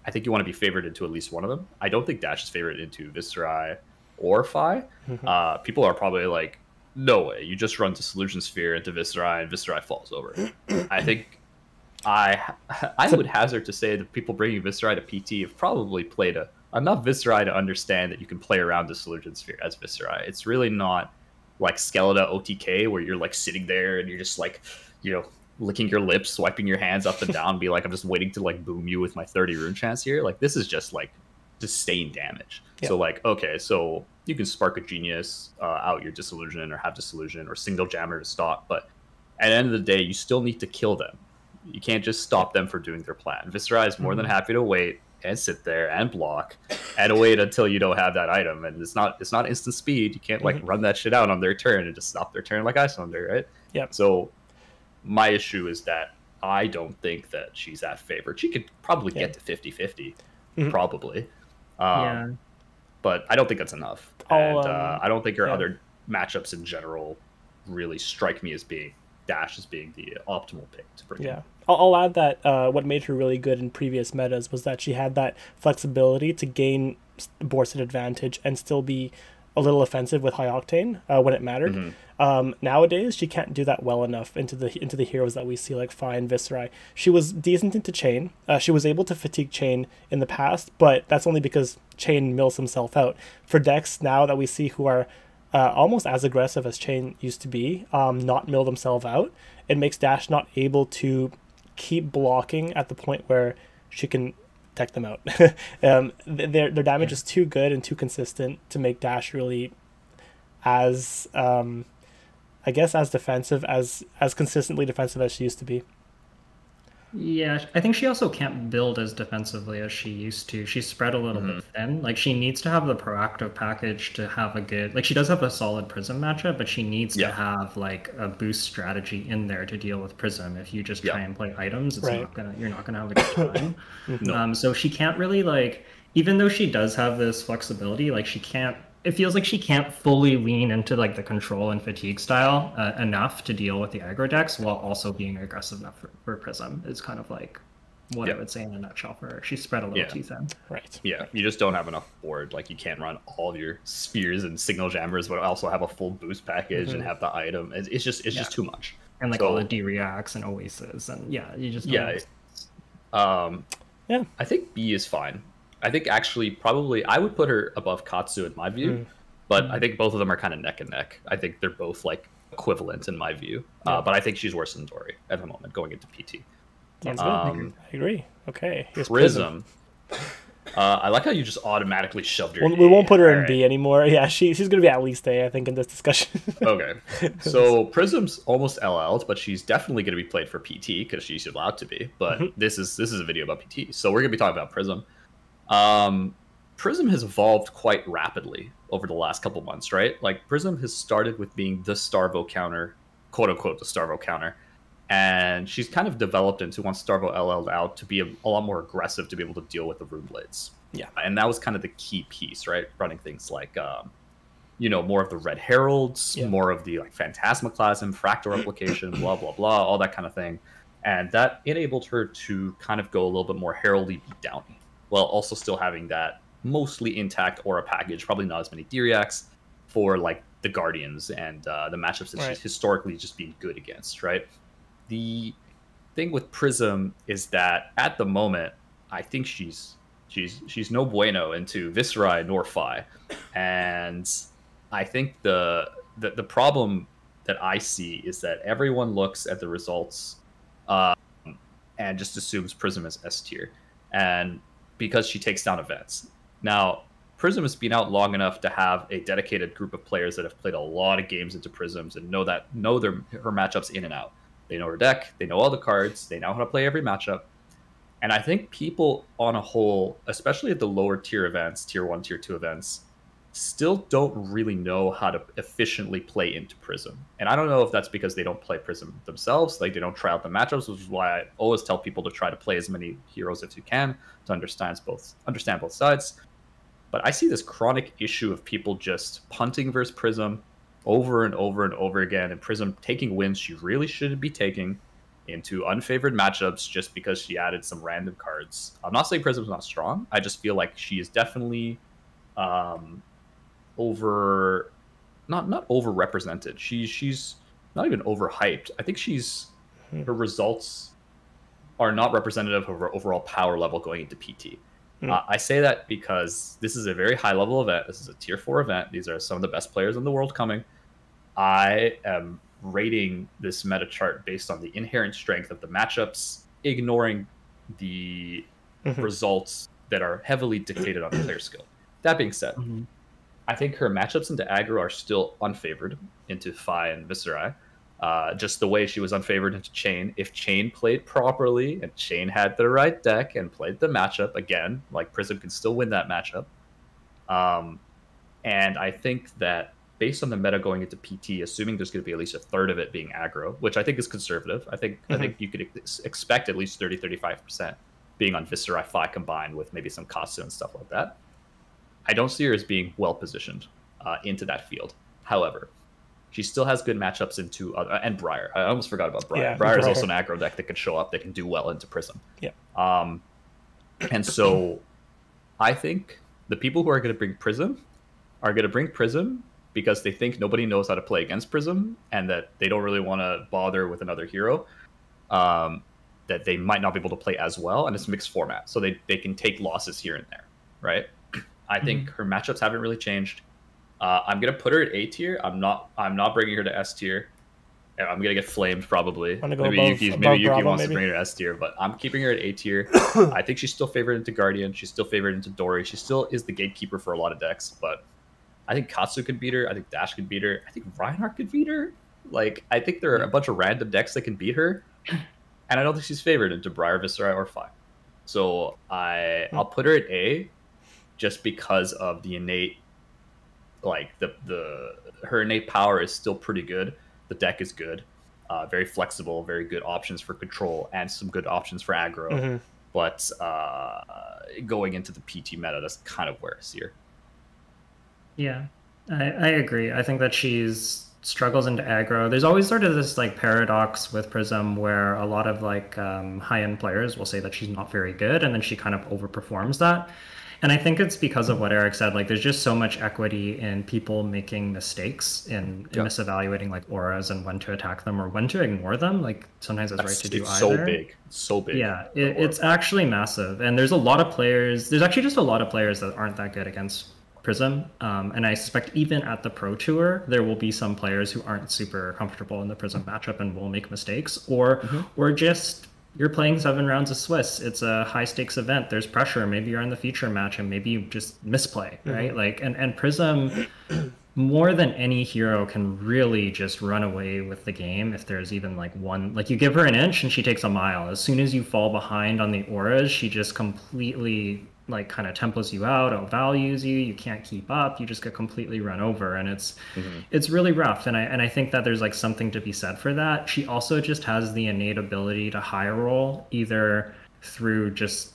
I think you want to be favored into at least one of them. I don't think Dash is favored into Viserai or Phi. People are probably like, no way, you just run Disillusion Sphere into Viserai and Viserai falls over. I think I would hazard to say that people bringing Viserai to PT have probably played enough Viserai to understand that you can play around Disillusion Sphere as Viserai. It's really not like Skeleta OTK where you're like sitting there and you're just like, licking your lips, swiping your hands up and down, be like, I'm just waiting to like boom you with my 30 rune chance here. Like, this is just like sustained damage. So like, okay, so you can Spark of Genius out your Disillusion or have Disillusion or Single Jammer to stop, but at the end of the day, you still need to kill them. You can't just stop them for doing their plan. Viserai is more than happy to wait and sit there and block and wait until you don't have that item. And it's not instant speed. You can't like run that shit out on their turn and just stop their turn like Iyslander, right? So my issue is that I don't think that she's that favored. She could probably get to 50-50, probably. But I don't think that's enough. I don't think her other matchups in general really strike me as being Dash as being the optimal pick to bring in. I'll add that what made her really good in previous metas was that she had that flexibility to gain board-set advantage and still be a little offensive with high octane when it mattered. Nowadays, she can't do that well enough into the heroes that we see, like Phi and Viserai. She was decent into Chain. She was able to fatigue Chain in the past, but that's only because Chain mills himself out. For decks now that we see who are almost as aggressive as Chain used to be, not mill themselves out, it makes Dash not able to keep blocking at the point where she can tech them out. Their damage is too good and too consistent to make Dash really as I guess as defensive, as consistently defensive as she used to be. Yeah, I think she also can't build as defensively as she used to. She's spread a little bit thin. Like, she needs to have the proactive package to have a good... Like, she does have a solid Prism matchup, but she needs to have, like, a boost strategy in there to deal with Prism. If you just try and play items, you're not gonna have a good time. So she can't really, like... Even though she does have this flexibility, like, she can't... It feels like she can't fully lean into, like, the control and fatigue style enough to deal with the aggro decks while also being aggressive enough for Prism. It's kind of like what I would say in a nutshell for her. She's spread a little too thin. Right. Yeah, you just don't have enough board. Like, you can't run all of your spheres and signal jammers, but also have a full boost package and have the item. It's just too much. And like all the D-reacts and Oasis, and you just I think B is fine. I think actually probably I would put her above Katsu in my view, but I think both of them are kind of neck and neck. I think they're both like equivalent in my view, but I think she's worse than Dori at the moment going into PT. Sounds good. I agree. Okay. Here's Prism. I like how you just automatically shoved her. We won't put her in B anymore. Yeah, she's going to be at least A, I think, in this discussion. Okay. So Prism's almost LL'd, but she's definitely going to be played for PT because she's allowed to be. But this is a video about PT, so we're going to be talking about Prism. Prism has evolved quite rapidly over the last couple months, right? Like, Prism has started with being the Starvo counter, quote unquote, the Starvo counter. And she's kind of developed into, once Starvo LL'd out, to be a lot more aggressive to be able to deal with the Rune Blades. Yeah. And that was kind of the key piece, right? Running things like, more of the Red Heralds, more of the like Phantasmaclasm, Fractal Replication, blah, blah, blah, all that kind of thing. And that enabled her to kind of go a little bit more heraldly beatdowny, while also still having that mostly intact aura package, probably not as many D-reacts for like the Guardians and the matchups that she's historically just been good against, right? The thing with Prism is that at the moment, I think she's no bueno into Viserai nor Phi, and I think the problem that I see is that everyone looks at the results and just assumes Prism is S tier, and because she takes down events. Now, Prism has been out long enough to have a dedicated group of players that have played a lot of games into Prisms and know her matchups in and out. They know her deck, they know all the cards, they know how to play every matchup. And I think people on a whole, especially at the lower tier events, tier 1, tier 2 events, still don't really know how to efficiently play into Prism. And I don't know if that's because they don't play Prism themselves, like they don't try out the matchups, which is why I always tell people to try to play as many heroes as you can to understand both sides. But I see this chronic issue of people just punting versus Prism over and over and over again, and Prism taking wins she really shouldn't be taking into unfavored matchups just because she added some random cards. I'm not saying Prism's not strong. I just feel like she is definitely not overrepresented. She's not even overhyped. I think her results are not representative of her overall power level going into PT. I say that because this is a very high level event. This is a tier 4 event. These are some of the best players in the world coming. I am rating this meta chart based on the inherent strength of the matchups, ignoring the results that are heavily dictated on player skill. That being said, I think her matchups into aggro are still unfavored into Phi and Viserai. Just the way she was unfavored into Chain. If Chain played properly and Chain had the right deck and played the matchup, again, like Prism can still win that matchup. And I think that based on the meta going into PT, assuming there's going to be at least a third of it being aggro, which I think is conservative. I think you could expect at least 30-35% being on Viserai Phi combined with maybe some Katsu and stuff like that. I don't see her as being well positioned into that field. However, she still has good matchups into and Briar. I almost forgot about Briar. Yeah, Briar is also an aggro deck that can show up, that can do well into Prism. Yeah. And so I think the people who are going to bring Prism are going to bring Prism because they think nobody knows how to play against Prism and that they don't really want to bother with another hero that they might not be able to play as well, and it's mixed format, so they can take losses here and there, right? I think her matchups haven't really changed. I'm gonna put her at A tier. I'm not bringing her to S tier. I'm gonna get flamed probably. Maybe Yuki wants to bring her to S tier, but I'm keeping her at A tier. I think she's still favored into Guardian. She's still favored into Dori. She still is the gatekeeper for a lot of decks, but I think Katsu could beat her. I think Dash could beat her. I think Rhinar could beat her. Like, I think there are a bunch of random decks that can beat her, and I don't think she's favored into Briar, Viserai, or Phi. So I'll put her at A, just because of the innate, like her innate power is still pretty good. The deck is good, very flexible, very good options for control, and some good options for aggro. But going into the PT meta, that's kind of where I see her. Yeah, I agree. I think that she's struggles into aggro. There's always sort of this like paradox with Prism where a lot of like high-end players will say that she's not very good, and then she kind of overperforms that. And I think it's because of what Eric said. Like, there's just so much equity in people making mistakes in misevaluating like auras and when to attack them or when to ignore them. Like, sometimes it's right to do either. It's so big. Yeah, it's actually massive. And there's a lot of players. There's actually just a lot of players that aren't that good against Prism. And I suspect even at the Pro Tour, there will be some players who aren't super comfortable in the Prism matchup and will make mistakes, or just you're playing 7 rounds of Swiss. It's a high stakes event. There's pressure. Maybe you're in the feature match and maybe you just misplay, right? Like, and Prism, more than any hero, can really just run away with the game if there's even like one, like you give her an inch and she takes a mile. As soon as you fall behind on the auras, she just completely like kind of temples you out, outvalues you. You can't keep up. You just get completely run over, and it's really rough. And I think that there's like something to be said for that. She also just has the innate ability to high roll, either through just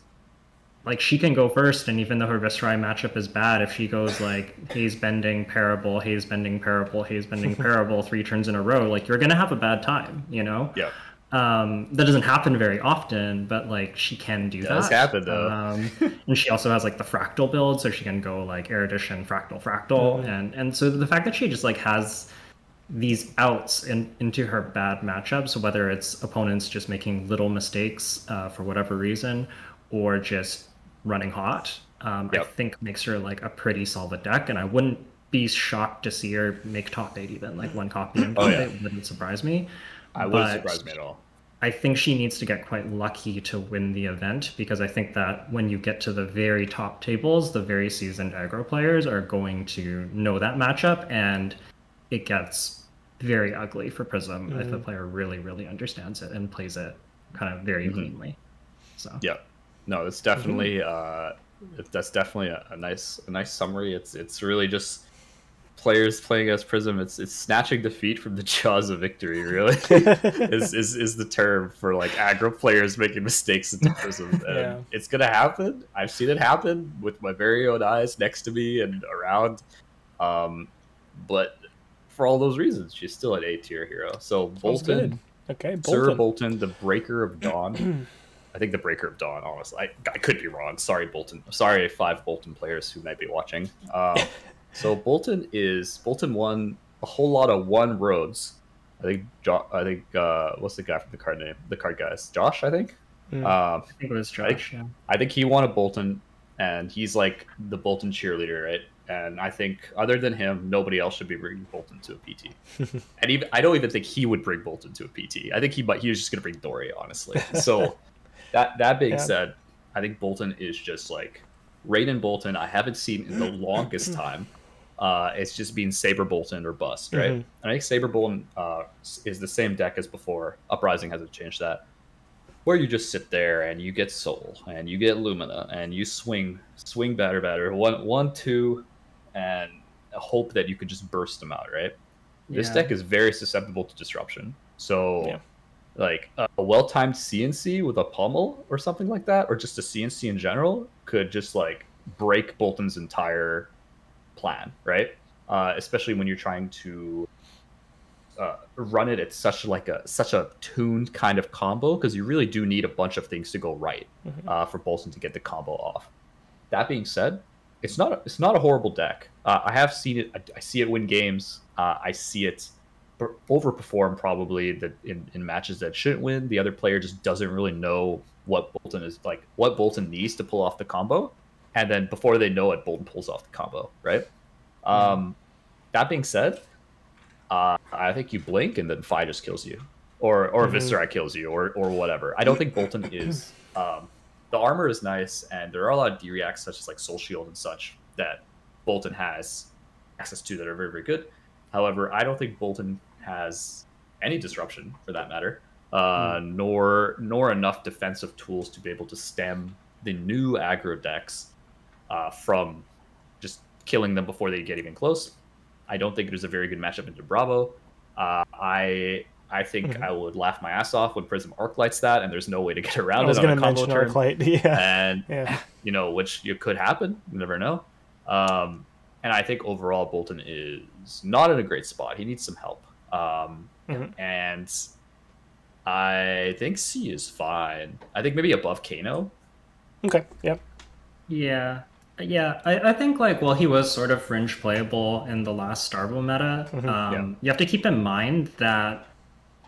like she can go first, and even though her Viserai matchup is bad, if she goes like haze bending parable, haze bending parable, haze bending parable 3 turns in a row, like you're gonna have a bad time, you know? Yeah. That doesn't happen very often, but like she can do that. It does happen though. And she also has like the fractal build, so she can go like erudition, fractal, and so the fact that she just like has these outs into her bad matchups, whether it's opponents just making little mistakes for whatever reason, or just running hot, I think makes her like a pretty solid deck, and I wouldn't be shocked to see her make top 8 even, like 1 copy in top 8 wouldn't surprise me. I wouldn't surprise me at all. I think she needs to get quite lucky to win the event, because I think that when you get to the very top tables, the very seasoned aggro players are going to know that matchup, and it gets very ugly for Prism if a player really, really understands it and plays it kind of very cleanly. So yeah, no, it's definitely that's definitely a nice summary. It's really just players playing as Prism. It's snatching defeat from the jaws of victory, really. is the term for like aggro players making mistakes into Prism. And it's gonna happen. I've seen it happen with my very own eyes next to me and around. But for all those reasons, she's still an A-tier hero. So Boltyn, Sir Boltyn, the Breaker of Dawn. I think the Breaker of Dawn, honestly. I could be wrong. Sorry, Boltyn. Sorry, 5 Boltyn players who might be watching. So Boltyn won a whole lot of 1 roads. I think what's the guy from the card name? The card guys, Josh, I think. I think it was Josh. I think he won a Boltyn, and he's like the Boltyn cheerleader, right? And I think other than him, nobody else should be bringing Boltyn to a PT. And even I don't even think he would bring Boltyn to a PT. I think he was just gonna bring Dory, honestly. So that being said, I think Boltyn is just like Raiden Boltyn. I haven't seen in the longest time. It's just been Saber Boltyn or bust, right? And I think Saber Boltyn is the same deck as before. Uprising hasn't changed that. Where you just sit there and you get Soul and you get Lumina and you swing batter, 1, 2, and hope that you could just burst them out, right? This deck is very susceptible to disruption. So like a well-timed CNC with a pummel or something like that, or just a CNC in general, could just like break Boltyn's entire plan, right? Especially when you're trying to run it at such a tuned kind of combo, because you really do need a bunch of things to go right for Boltyn to get the combo off. That being said, it's not a horrible deck. I have seen it. I see it win games. I see it overperform probably in matches that shouldn't win. The other player just doesn't really know what Boltyn needs to pull off the combo, and then before they know it, Boltyn pulls off the combo, right? That being said, I think you blink and then Fi just kills you, or Viserai kills you, or whatever. I don't think Boltyn is. The armor is nice, and there are a lot of D-reacts such as like Soul Shield and such that Boltyn has access to that are very, very good. However, I don't think Boltyn has any disruption for that matter, nor enough defensive tools to be able to stem the new aggro decks from just killing them before they get even close. I don't think it is a very good matchup into Bravo. I think I would laugh my ass off when Prism arc lights that, and there's no way to get around it on a combo turn. And you know, which could happen. You never know. And I think overall Boltyn is not in a great spot. He needs some help. And I think C is fine. I think maybe above Kano. Okay, yep. Yeah. I think like, well, he was sort of fringe playable in the last Starvo meta. You have to keep in mind that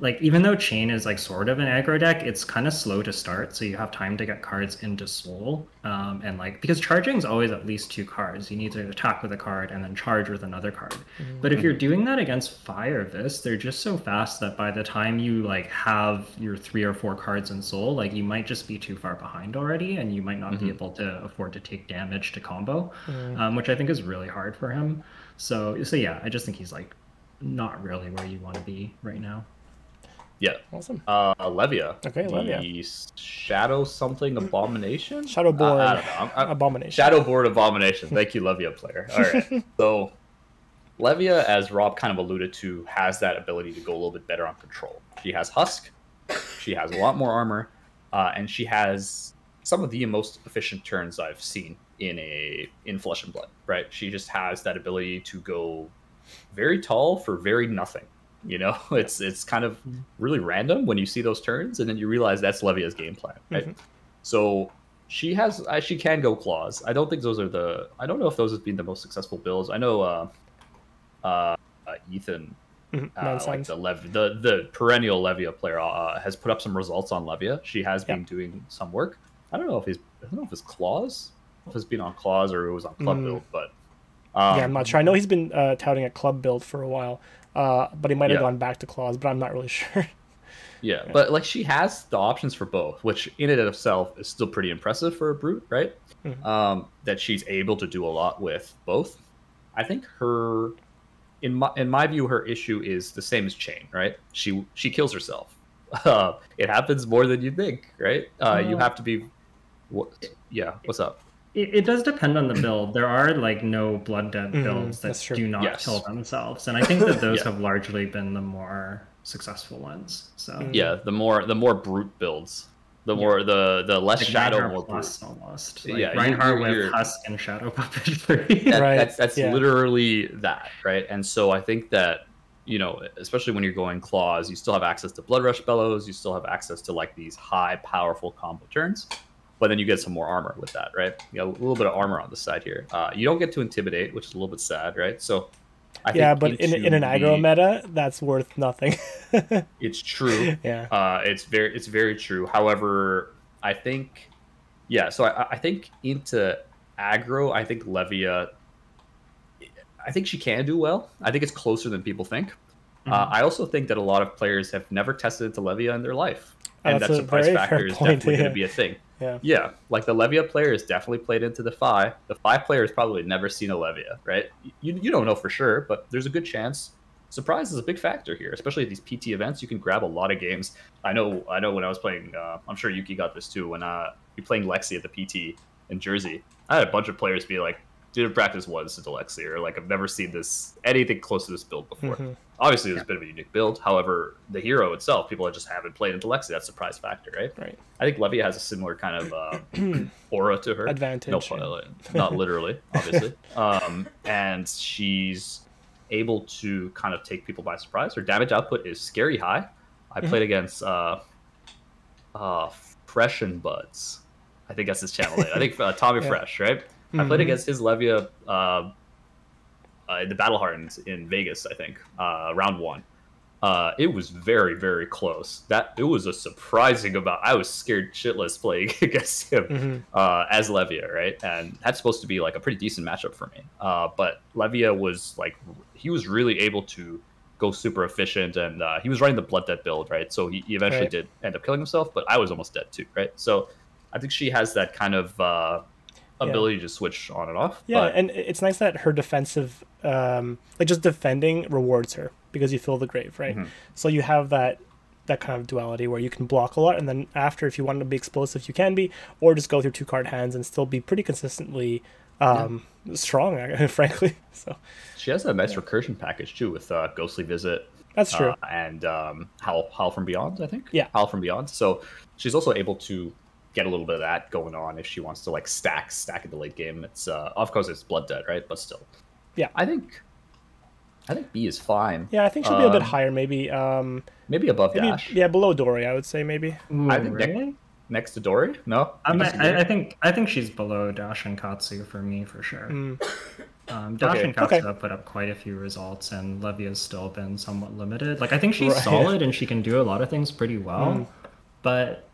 like, even though Chain is like sort of an aggro deck, it's kind of slow to start, so you have time to get cards into Soul. And like, because charging is always at least 2 cards. You need to attack with a card and then charge with another card. But if you're doing that against Fire Vis, they're just so fast that by the time you like have your 3 or 4 cards in Soul, like you might just be too far behind already, and you might not be able to afford to take damage to combo, which I think is really hard for him. So yeah, I just think he's like not really where you want to be right now. Yeah. Awesome. Levia. Okay, Levia. The Shadow something Abomination? Shadowboard I don't know. Abomination. Shadowboard Abomination. Thank you, Levia player. All right. So Levia, as Rob kind of alluded to, has that ability to go a little bit better on control. She has Husk. She has a lot more armor. And she has some of the most efficient turns I've seen in Flesh and Blood, right? She just has that ability to go very tall for very nothing. You know, it's kind of really random when you see those turns, and then you realize that's Levia's game plan, right? So she can go claws. I don't think those are I don't know if those have been the most successful builds. I know Ethan, like the perennial Levia player, has put up some results on Levia. She has been doing some work. I don't know if it's claws, if it's been on claws or it was on club build, but yeah, I'm not sure. I know he's been touting a club build for a while. But he might have gone back to claws, but I'm not really sure. Yeah, but like she has the options for both, which in and of itself is still pretty impressive for a brute, right? That she's able to do a lot with both. I think in my view, her issue is the same as Chain, right? She kills herself. It happens more than you think, right? You have to be. What's up? It does depend on the build. There are like no blood dead builds that do not kill themselves, and I think that those have largely been the more successful ones. So yeah, the more brute builds, the less like shadow, Rhinar more brute. Almost. Like Rhinar with Husk and Shadow Puppet 3. That's literally that, right? And so I think that, you know, especially when you're going claws, you still have access to Blood Rush Bellows, you still have access to like these high powerful combo turns. But then you get some more armor with that, right? You got a little bit of armor on the side here. You don't get to Intimidate, which is a little bit sad, right? So, I think but in an aggro meta, that's worth nothing. It's true. It's very true. However, I think, so I think into aggro, I think Levia, I think she can do well. I think it's closer than people think. I also think that a lot of players have never tested into Levia in their life. And that surprise factor is definitely going to be a thing. Yeah, like the Levia player has definitely played into the Fi. The Fi player has probably never seen a Levia, right? You don't know for sure, but there's a good chance. Surprise is a big factor here, especially at these PT events. You can grab a lot of games. I know when I was playing, I'm sure Yuki got this too, when you're playing Lexi at the PT in Jersey. I had a bunch of players be like, didn't practice once into Lexi, or like, I've never seen anything close to this build before. Obviously, it was a bit of a unique build. However, the hero itself, people just haven't played into Lexi. That's surprise factor, right? Right. I think Levia has a similar kind of aura to her. Advantage. No, not literally, obviously. And she's able to kind of take people by surprise. Her damage output is scary high. I played against Fresh and Buds. I think that's his channel name. I think Tommy Fresh, right? I played against his Levia in the Battle Hardens in Vegas, I think, round 1. It was very, very close. It was a surprising amount. I was scared shitless playing against him as Levia, right? And that's supposed to be like a pretty decent matchup for me. But Levia was like, he was really able to go super efficient, and he was running the Blood Debt build, right? So he eventually did end up killing himself, but I was almost dead too, right? So I think she has that kind of ability to switch on and off. And it's nice that her defensive, like just defending rewards her because you fill the grave, right? So you have that kind of duality where you can block a lot, and then after, if you want to be explosive, you can be, or just go through 2-card hands and still be pretty consistently strong, frankly. So she has a nice recursion package too with Ghostly Visit. That's true. And Howl from Beyond, I think. Yeah, Howl from Beyond. So she's also able to get a little bit of that going on if she wants to like stack in the late game. It's of course it's Blood Debt, right? But still, Yeah. I think B is fine. Yeah, I think she'll be a bit higher, maybe. Maybe above Dash. Yeah, below Dory, I would say maybe. Ooh, I think really? next to Dory. No, I think she's below Dash and Katsu for me for sure. Dash and Katsu have put up quite a few results, and Levia's still been somewhat limited. Like I think she's solid and she can do a lot of things pretty well, but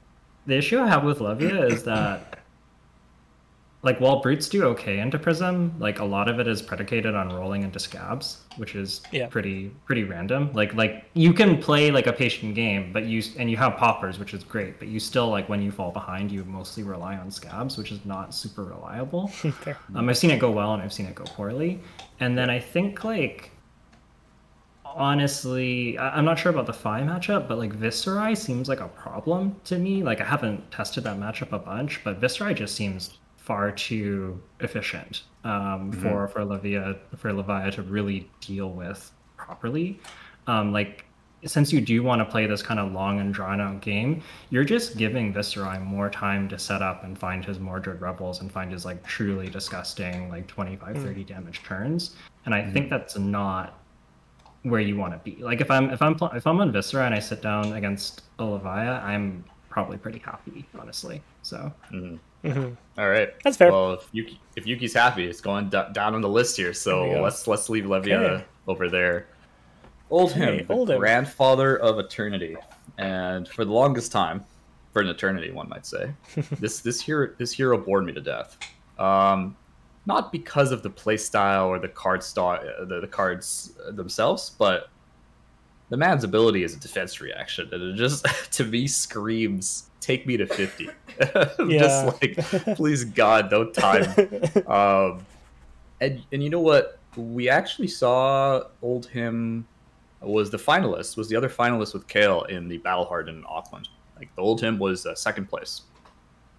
the issue I have with Levia is that, like, while brutes do okay into Prism, like a lot of it is predicated on rolling into scabs, which is pretty random. Like you can play like a patient game, but you have poppers, which is great, but you still, like, when you fall behind, you mostly rely on scabs, which is not super reliable. I've seen it go well and I've seen it go poorly. And then I think, like, honestly, I'm not sure about the Phi matchup, but like Viserai seems like a problem to me. Like I haven't tested that matchup a bunch, but Viserai just seems far too efficient for Levia to really deal with properly. Like, since you do want to play this kind of long and drawn out game, you're just giving Viserai more time to set up and find his Mordred Rebels and find his like truly disgusting like 25-30 damage turns. And I think that's not where you want to be. Like if I'm on Viserai and I sit down against a Levia, I'm probably pretty happy, honestly. So. All right, that's fair. Well, if Yuki's happy, it's going down on the list here. So let's leave Levia over there. Oldhim, the grandfather of eternity, and for the longest time, for an eternity, one might say, this hero bored me to death. Not because of the play style or the cards themselves, but the man's ability is a defense reaction, and it just to me screams, "Take me to 50." Just like, please God, don't time. And you know what? We actually saw Oldhim was the other finalist with Kale in the Battle Hardened Auckland. Like the Oldhim was second place.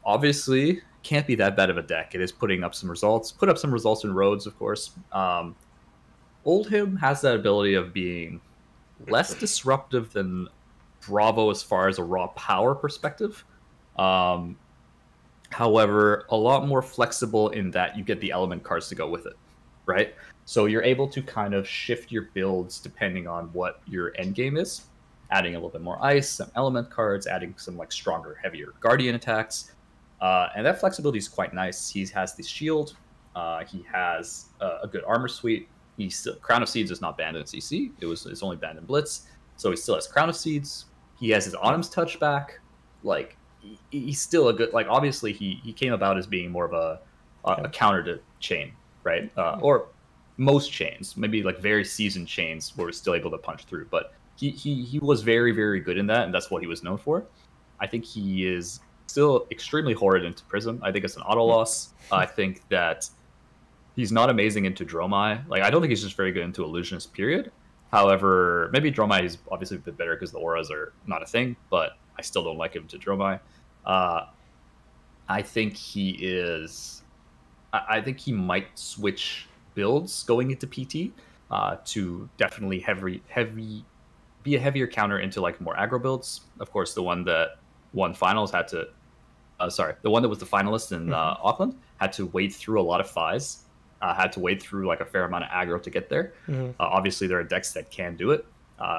Obviously, can't be that bad of a deck. It is putting up some results. Put up some results in Rhodes, of course. Oldhim has that ability of being less disruptive than Bravo as far as a raw power perspective. However, a lot more flexible in that you get the element cards to go with it, right? So you're able to kind of shift your builds depending on what your end game is, adding a little bit more ice, some element cards, adding some like stronger, heavier guardian attacks. And that flexibility is quite nice. He has the shield. He has a good armor suite. Crown of Seeds is not banned in CC. It's only banned in Blitz. So he still has Crown of Seeds. He has his Autumn's Touch back. Like, he's still a good, like, obviously he came about as being more of a counter to chain, right? Or most chains, maybe like very seasoned chains where we're still able to punch through. But he was very, very good in that, and that's what he was known for. I think he is still extremely horrid into Prism. I think it's an auto loss. I think that he's not amazing into Dromai. Like, I don't think he's just very good into Illusionist, period. However, maybe Dromai is obviously a bit better because the auras are not a thing, but I still don't like him to Dromai. I think he is... I think he might switch builds going into PT to definitely be a heavier counter into like more aggro builds. Of course, the one that won finals had to... the one that was the finalist in Auckland had to wade through a lot of Phis. Had to wade through like a fair amount of aggro to get there. Obviously, there are decks that can do it.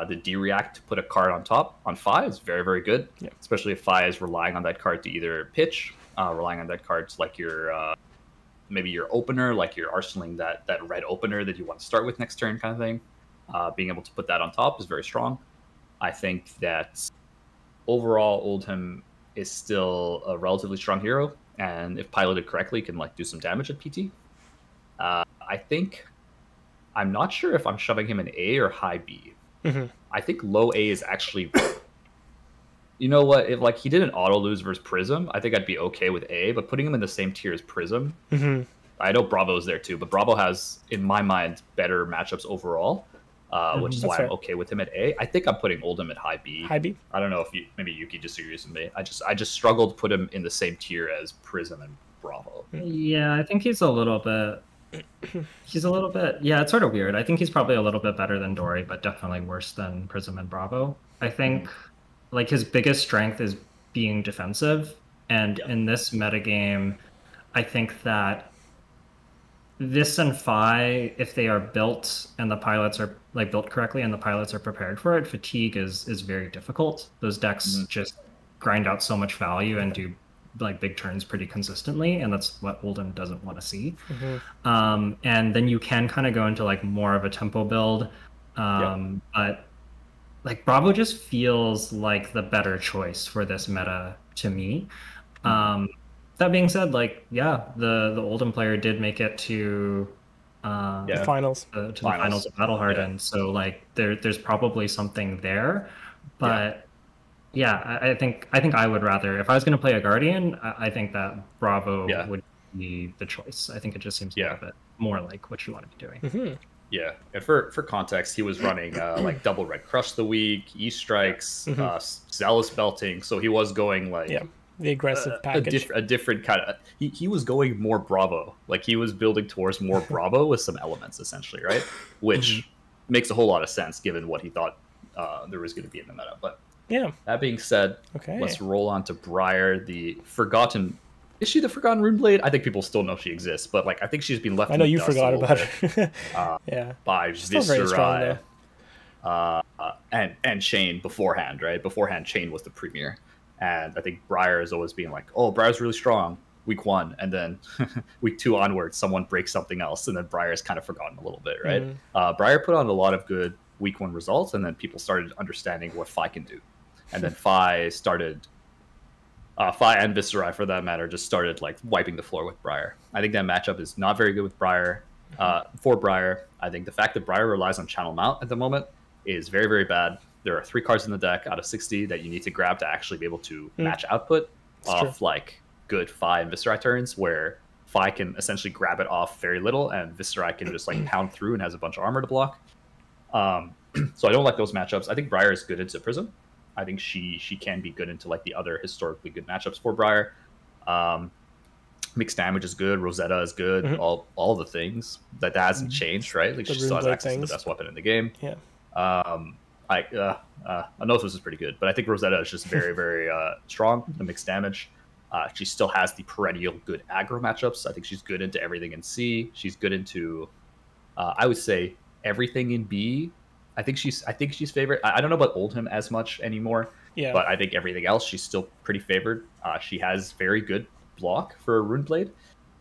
The D-React to put a card on top on Phi is very, very good, especially if Phi is relying on that card to either pitch, relying on that card to like your maybe your opener, like you're arsenaling that red opener that you want to start with next turn kind of thing. Being able to put that on top is very strong. I think that overall, Oldhim is still a relatively strong hero, and if piloted correctly, can like do some damage at PT. I think I'm not sure if I'm shoving him in A or high B. I think low A is actually, you know what? If like he didn't auto lose versus Prism, I think I'd be okay with A. But putting him in the same tier as Prism, I know Bravo's there too, but Bravo has, in my mind, better matchups overall, which is why I'm okay with him at A. I think I'm putting Oldhim at high B. High B. I don't know if maybe Yuki disagrees with me. I just struggled to put him in the same tier as Prism and Bravo. Yeah, I think he's a little bit, yeah, it's sort of weird. I think he's probably a little bit better than Dory, but definitely worse than Prism and Bravo. I think like his biggest strength is being defensive, and in this metagame, I think that this and Phi, if they are built and the pilots are like built correctly and the pilots are prepared for it, fatigue is very difficult. Those decks just grind out so much value and do like big turns pretty consistently, and that's what Oldhim doesn't want to see. And then you can kind of go into like more of a tempo build, but like Bravo just feels like the better choice for this meta to me. That being said, like the Oldhim player did make it to the finals, to the finals of Battle Hardened, so like there's probably something there, but. Yeah, I think I would rather, if I was going to play a Guardian, I think that Bravo would be the choice. I think it just seems a little bit more like what you want to be doing. Yeah, and for context, he was running like double red crush the week, E strikes, zealous belting, so he was going like the aggressive package, a different kind of. He was going more Bravo, like he was building towards more Bravo with some elements essentially, right? Which makes a whole lot of sense given what he thought there was going to be in the meta, but. Yeah. That being said, let's roll on to Briar, the forgotten. Is she the forgotten Runeblade? I think people still know she exists, but like I think she's been left. I know you forgot about her. By Viserai, and Shane beforehand, right? Beforehand, Shane was the premier, and I think Briar is always being like, "Oh, Briar's really strong." Week 1, and then week 2 onwards, someone breaks something else, and then Briar's kind of forgotten a little bit, right? Briar put on a lot of good week 1 results, and then people started understanding what Phi can do. And then Phi started, Phi and Viserai for that matter, just started like wiping the floor with Briar. I think that matchup is not very good with Briar. For Briar, I think the fact that Briar relies on Channel Mount at the moment is very, very bad. There are 3 cards in the deck out of 60 that you need to grab to actually be able to match output off like good Phi and Viserai turns, where Phi can essentially grab it off very little, and Viserai can just like pound through and has a bunch of armor to block. So I don't like those matchups. I think Briar is good into Prism. I think she can be good into like the other historically good matchups for Briar. Mixed damage is good. Rosetta is good. All the things that hasn't changed, right? Like she still has access to the best weapon in the game. Yeah. I know this is pretty good, but I think Rosetta is just very, very strong. The mixed damage. She still has the perennial good aggro matchups. I think she's good into everything in C. She's good into, I would say, everything in B. I think she's favored. I don't know about Oldhim as much anymore. Yeah. But I think everything else she's still pretty favored. She has very good block for a Runeblade.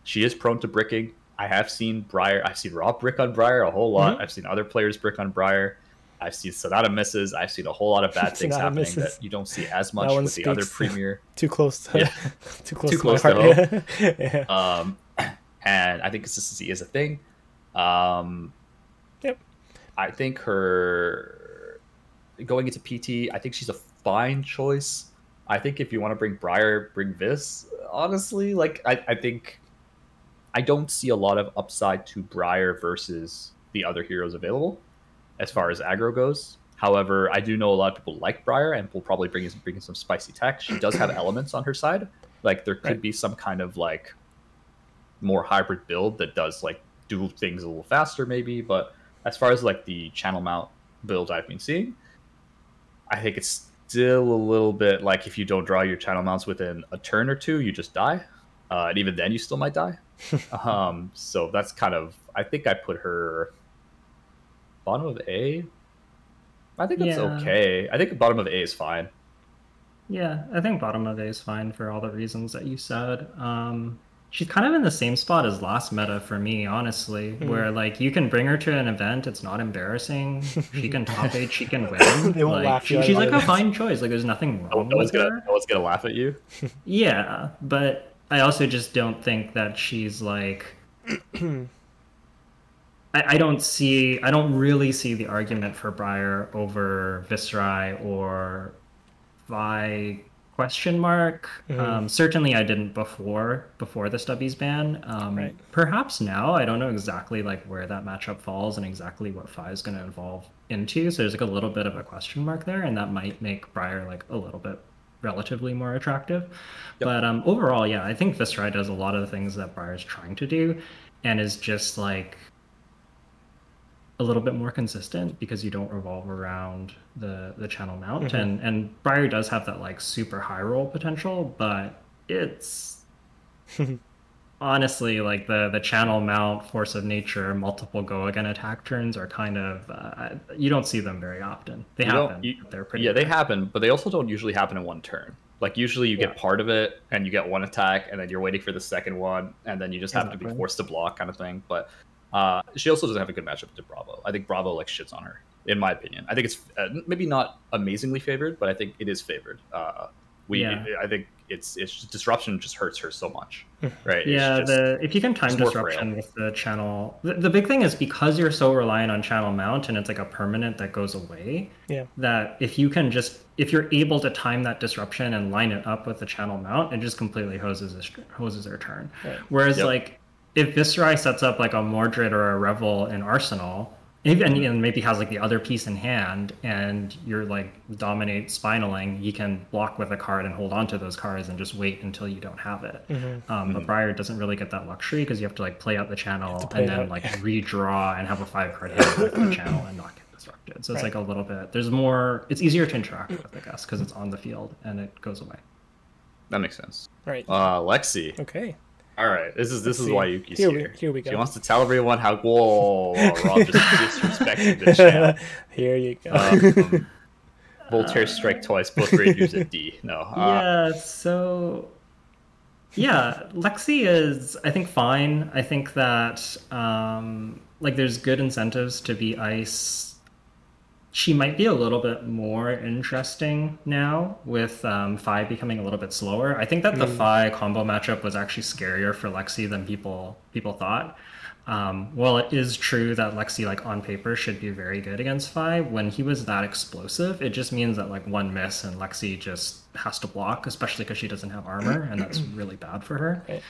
She is prone to bricking. I have seen Briar. I've seen Rob brick on Briar a whole lot. I've seen other players brick on Briar. I've seen Sonata misses. I've seen a whole lot of bad things happening that you don't see as much with the other premier. Too close to too close to home. And I think consistency is a thing. I think her going into PT, I think she's a fine choice. I think if you want to bring Briar, bring Vis. Honestly, like I think I don't see a lot of upside to Briar versus the other heroes available as far as aggro goes. However, I do know a lot of people like Briar and will probably bring in some spicy tech. She does have elements on her side. Like there could be some kind of like more hybrid build that does like do things a little faster maybe, but as far as like the channel mount build I've been seeing, I think it's still a little bit like if you don't draw your channel mounts within a turn or two, you just die. And even then you still might die. So that's kind of, I think I put her bottom of A. I think that's okay. I think bottom of A is fine. Yeah, I think bottom of A is fine for all the reasons that you said. She's kind of in the same spot as last meta for me, honestly, where like you can bring her to an event, it's not embarrassing. She can top 8, she can win. They won't laugh she's like a fine choice. Like there's nothing wrong with her. No one's gonna laugh at you. Yeah, but I also just don't think that she's like. I don't really see the argument for Briar over Viserai or Vi ? Certainly I didn't before the Stubbies ban. Perhaps now. I don't know exactly like where that matchup falls and exactly what Phi is going to evolve into. So there's like a little bit of a question mark there, and that might make Briar like a little bit relatively more attractive. But overall, yeah, I think Viserai does a lot of the things that Briar is trying to do, and is just like a little bit more consistent because you don't revolve around the channel mount. And Briar does have that like super high roll potential, but it's honestly, like the channel mount, force of nature, multiple go again attack turns are kind of you don't see them very often. They happen. They're pretty. Yeah, rare. they happen, but they also don't usually happen in one turn. Like usually you get part of it and you get one attack, and then you're waiting for the second one, and then you just have to be forced to block, kind of thing. But she also doesn't have a good matchup to Bravo. I think Bravo like shits on her, in my opinion. I think it's maybe not amazingly favored, but I think it is favored. I think it's disruption just hurts her so much, right? Yeah, if you can time disruption with the channel, the big thing is because you're so reliant on channel mount and it's like a permanent that goes away. Yeah. That if you're able to time that disruption and line it up with the channel mount, it just completely hoses their turn. Right. Whereas like if Viserai sets up like a Mordred or a Revel in Arsenal, and maybe has like the other piece in hand, and you're like dominate spinaling, you can block with a card and hold on to those cards and just wait until you don't have it. But Briar doesn't really get that luxury because you have to like play out the channel and then like redraw and have a 5-card hand with the channel and not get disrupted. So it's like a little bit. There's more. It's easier to interact with, I guess, because it's on the field and it goes away. That makes sense. Right. Lexi. Okay. All right, this is why Yuki's here. Here we go. She wants to tell everyone how. Whoa, Rob just disrespecting the channel. Here you go. Voltaire strike twice. Both rangers at D. No. Lexi is, I think, fine. I think that like there's good incentives to be ice. She might be a little bit more interesting now with Phi becoming a little bit slower. I think that the Phi combo matchup was actually scarier for Lexi than people thought. While it is true that Lexi, like on paper, should be very good against Phi, when he was that explosive, it just means that like one miss and Lexi just has to block, especially because she doesn't have armor, and that's really bad for her.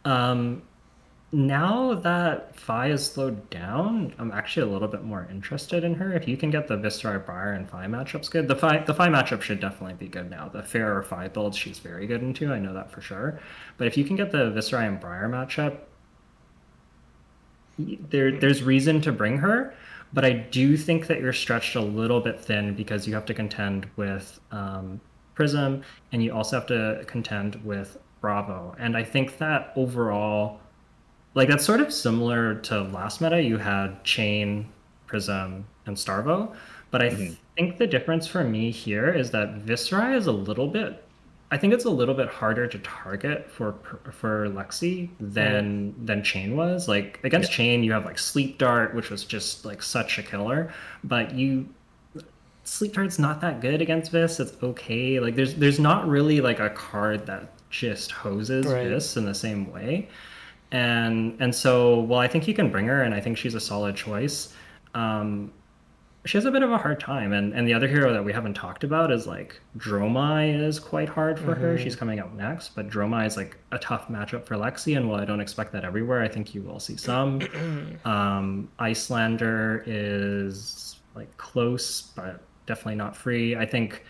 Right. Now that Phi is slowed down, I'm actually a little bit more interested in her. If you can get the Viserai, Briar, and Phi matchups good, the Phi matchup should definitely be good now. The fairer Phi build she's very good into, I know that for sure. But if you can get the Viserai and Briar matchup, there's reason to bring her. But I do think that you're stretched a little bit thin because you have to contend with Prism, and you also have to contend with Bravo. And I think that overall, like that's sort of similar to last meta. You had Chain, Prism, and Starvo. But I think the difference for me here is that Viserai is a little bit harder to target for Lexi than Chain was. Like against Chain, you have like Sleep Dart, which was just like such a killer. But Sleep Dart's not that good against Vis. It's okay. Like there's not really like a card that just hoses Vis in the same way. And so, well, I think you can bring her, and I think she's a solid choice. She has a bit of a hard time, and the other hero that we haven't talked about is like Dromai is quite hard for her. She's coming out next, but Dromai is like a tough matchup for Lexi, and while I don't expect that everywhere, I think you will see some. Iyslander is like close, but definitely not free. I think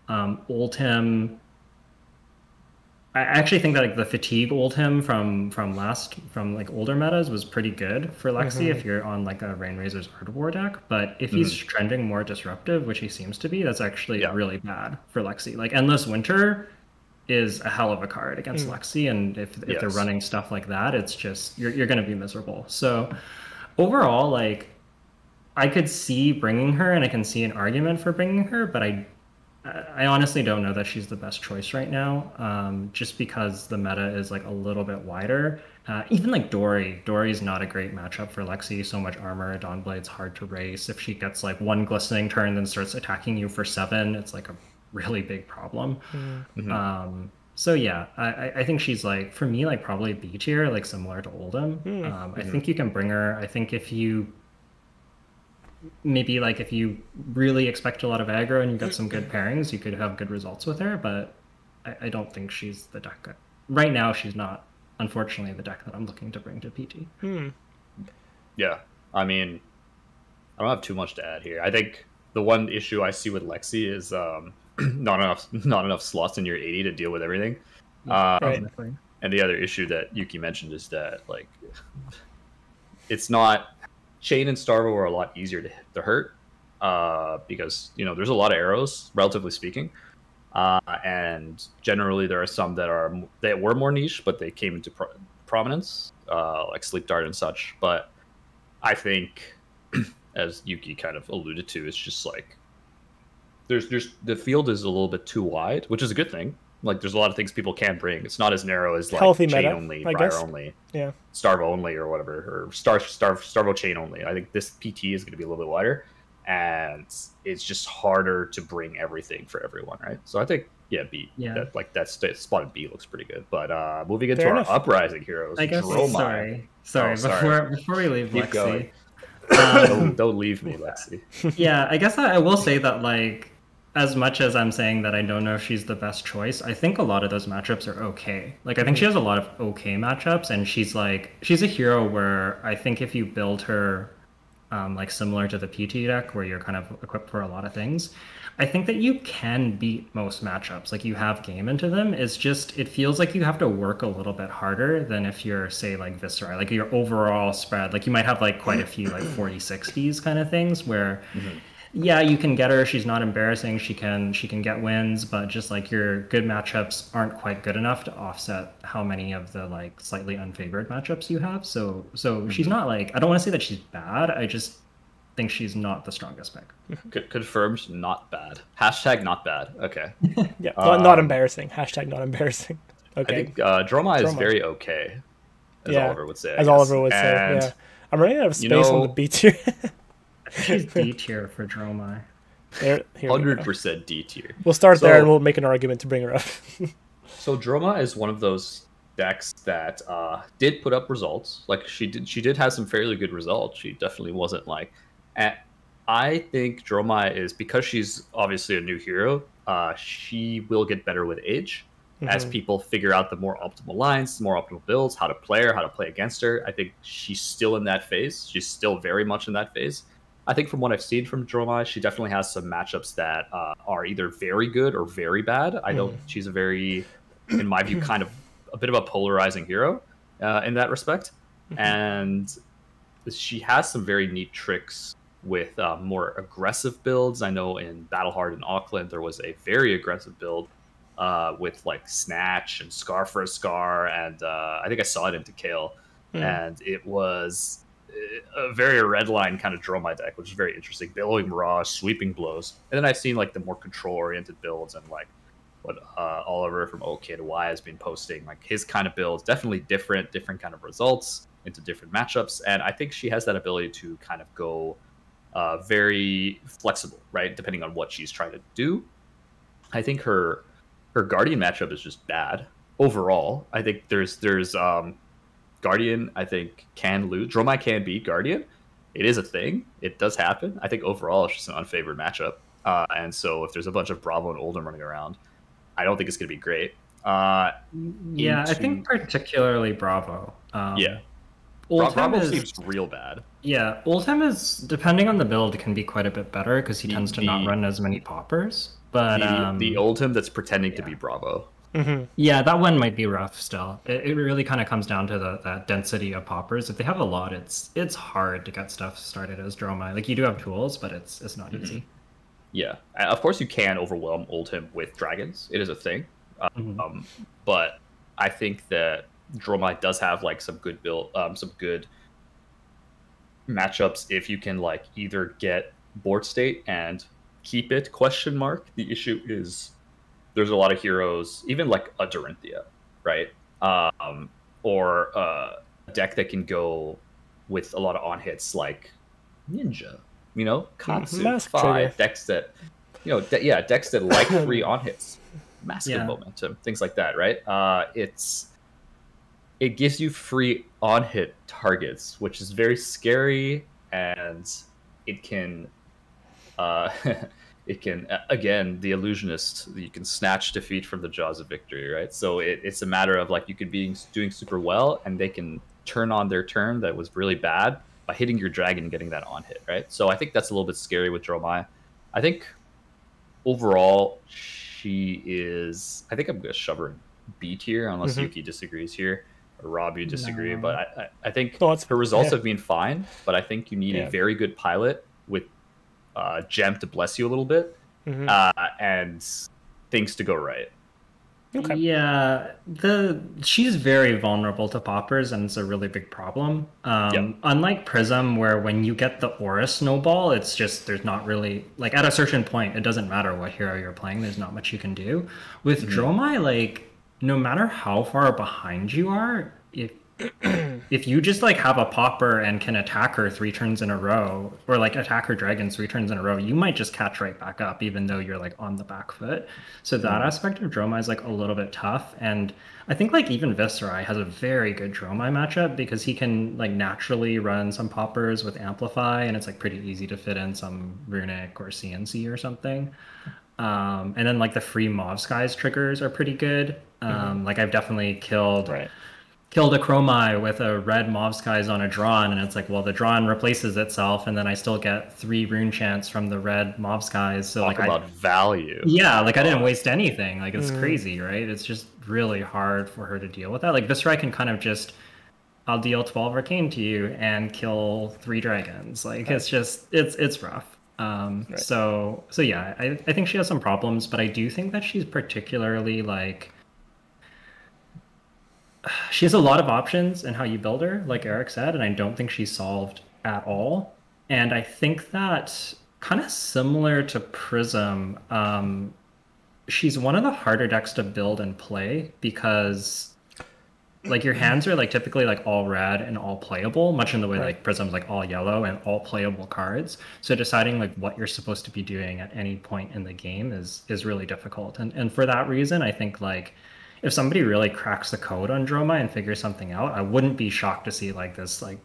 Oldhim. I actually think that like the fatigue Oldhim from like older metas was pretty good for Lexi if you're on like a Rainrazor's Ardwar deck. But if he's trending more disruptive, which he seems to be, that's actually really bad for Lexi. Like Endless Winter is a hell of a card against Lexi, and if they're running stuff like that, it's just you're going to be miserable. So overall, like I could see bringing her, and I can see an argument for bringing her, but I honestly don't know that she's the best choice right now, just because the meta is like a little bit wider. Even like Dory's not a great matchup for Lexi. So much armor, Dawnblade's hard to race. If she gets like one glistening turn, then starts attacking you for 7, it's like a really big problem. So yeah, I think she's like, for me, like probably B tier, like similar to Oldhim. I think you can bring her. I think if you really expect a lot of aggro and you got some good pairings, you could have good results with her, but I don't think she's the deck. Right now, she's not, unfortunately, the deck that I'm looking to bring to PT. Yeah, I mean, I don't have too much to add here. I think the one issue I see with Lexi is not enough slots in your 80 to deal with everything. And the other issue that Yuki mentioned is that like it's not. Chain and Starvo are a lot easier to hurt because there's a lot of arrows, relatively speaking, and generally there are some that were more niche, but they came into prominence, like Sleep Dart and such. But I think, as Yuki kind of alluded to, it's just like there's the field is a little bit too wide, which is a good thing. Like there's a lot of things people can bring. It's not as narrow as like Healthy chain meta, only, I Briar guess. only, Yeah, Starve only, or whatever, or Starvo chain only. I think this PT is going to be a little bit wider, and it's just harder to bring everything for everyone, right? So I think B, that spotted B looks pretty good. But moving into our uprising heroes, I guess. Dromai. Sorry. Before we leave Keep Lexi, don't leave me, Lexi. Yeah, I guess I will say that, like, as much as I'm saying that I don't know if she's the best choice, I think a lot of those matchups are okay. Like, I think she has a lot of okay matchups, and she's a hero where I think if you build her like similar to the PT deck where you're kind of equipped for a lot of things, I think that you can beat most matchups. Like, you have game into them. It's just, it feels like you have to work a little bit harder than if you're, say, like Viserai. Like, your overall spread, like, you might have like quite a few like 40-60s kind of things where yeah, you can get her. She's not embarrassing. She can get wins, but just like your good matchups aren't quite good enough to offset how many of the like slightly unfavored matchups you have. So she's not like, I don't want to say that she's bad. I just think she's not the strongest pick. Confirmed, not bad. Hashtag not bad. Okay. Yeah, not embarrassing. Hashtag not embarrassing. Okay. I think Dromai is very okay, as Oliver would say. Oliver would say. Yeah. I'm running out of space on the B tier. She's D tier for Dromai. 100% D tier. We'll start there and we'll make an argument to bring her up. So Dromai is one of those decks that did put up results. Like she did have some fairly good results. She definitely wasn't like. I think Dromai is, because she's obviously a new hero. She will get better with age as people figure out the more optimal lines, the more optimal builds, how to play her, how to play against her. I think she's still in that phase. She's still very much in that phase. I think from what I've seen from Dromai, she definitely has some matchups that are either very good or very bad. I don't. She's a very, in my view, kind of a bit of a polarizing hero in that respect. And she has some very neat tricks with more aggressive builds. I know in Battlehard in Auckland, there was a very aggressive build with like Snatch and Scar for a Scar. And I think I saw it in Decale. And it was a very red line kind of Dromai deck, which is very interesting. Billowing Mirage, Sweeping Blows. And then I've seen like the more control-oriented builds, and like what Oliver from OK to Y has been posting, like his kind of builds, definitely different kind of results into different matchups. And I think she has that ability to kind of go very flexible, right? Depending on what she's trying to do. I think her Guardian matchup is just bad overall. I think there's Guardian, I think, can lose. Dromai can beat Guardian. It is a thing. It does happen. I think overall it's just an unfavored matchup. And so if there's a bunch of Bravo and Oldhim running around, I don't think it's going to be great. I think particularly Bravo. Bravo seems real bad. Yeah, Oldhim is, depending on the build, can be quite a bit better because he tends to not run as many poppers. But the Oldhim that's pretending to be Bravo. Yeah, that one might be rough still. It really kind of comes down to that density of poppers. If they have a lot, it's hard to get stuff started as Dromai. Like, you do have tools, but it's not easy. Yeah, of course you can overwhelm Oldhim with dragons. It is a thing. But I think that Dromai does have like some good matchups if you can like either get board state and keep it ? The issue is there's a lot of heroes, even like a Dorinthea, right? Or a deck that can go with a lot of on hits like Ninja, Katsu, decks that, decks that like free on hits, massive momentum, things like that, right? It gives you free on hit targets, which is very scary, and it can. It can, again, the illusionist, you can snatch defeat from the jaws of victory, right? So it's a matter of like you could be doing super well, and they can turn on their turn that was really bad by hitting your dragon and getting that on hit, right? So I think that's a little bit scary with Dromai. I think overall she is. I think I'm gonna shove her in B tier unless Yuki disagrees here, or Rob, you disagree. No. But I think her results have been fine, but I think you need a very good pilot with Gem to bless you a little bit, and things to go right. Okay. Yeah, she's very vulnerable to poppers, and it's a really big problem. Yep. Unlike Prism, where when you get the aura snowball, it's just there's not really like at a certain point, it doesn't matter what hero you're playing. There's not much you can do. With Dromai, like no matter how far behind you are, if you just like have a popper and can attack her 3 turns in a row, or like attack her dragon 3 turns in a row, you might just catch right back up, even though you're like on the back foot. So that aspect of Dromai is like a little bit tough. And I think like even Viserai has a very good Dromai matchup because he can like naturally run some poppers with Amplify, and it's like pretty easy to fit in some Runic or CNC or something. And then like the free Mauve Skies triggers are pretty good. Like I've definitely killed a Chromai with a red Mauve Skies on a Drawn, and it's like, well, the Drawn replaces itself, and then I still get 3 rune chants from the red Mauve Skies. So Talk about value. Yeah, like I didn't waste anything. Like it's crazy, right? It's just really hard for her to deal with that. Like Viserai can kind of just, I'll deal 12 arcane to you and kill 3 dragons. Like it's just, it's rough. So yeah, I think she has some problems, but I do think that she's particularly like, she has a lot of options in how you build her, like Eric said, and I don't think she's solved at all. And I think that kind of similar to Prism, she's one of the harder decks to build and play because like your hands are like typically like all red and all playable, much in the way like Prism's like all yellow and all playable cards. So deciding like what you're supposed to be doing at any point in the game is really difficult. And for that reason, I think like if somebody really cracks the code on Dromai and figures something out, I wouldn't be shocked to see like this like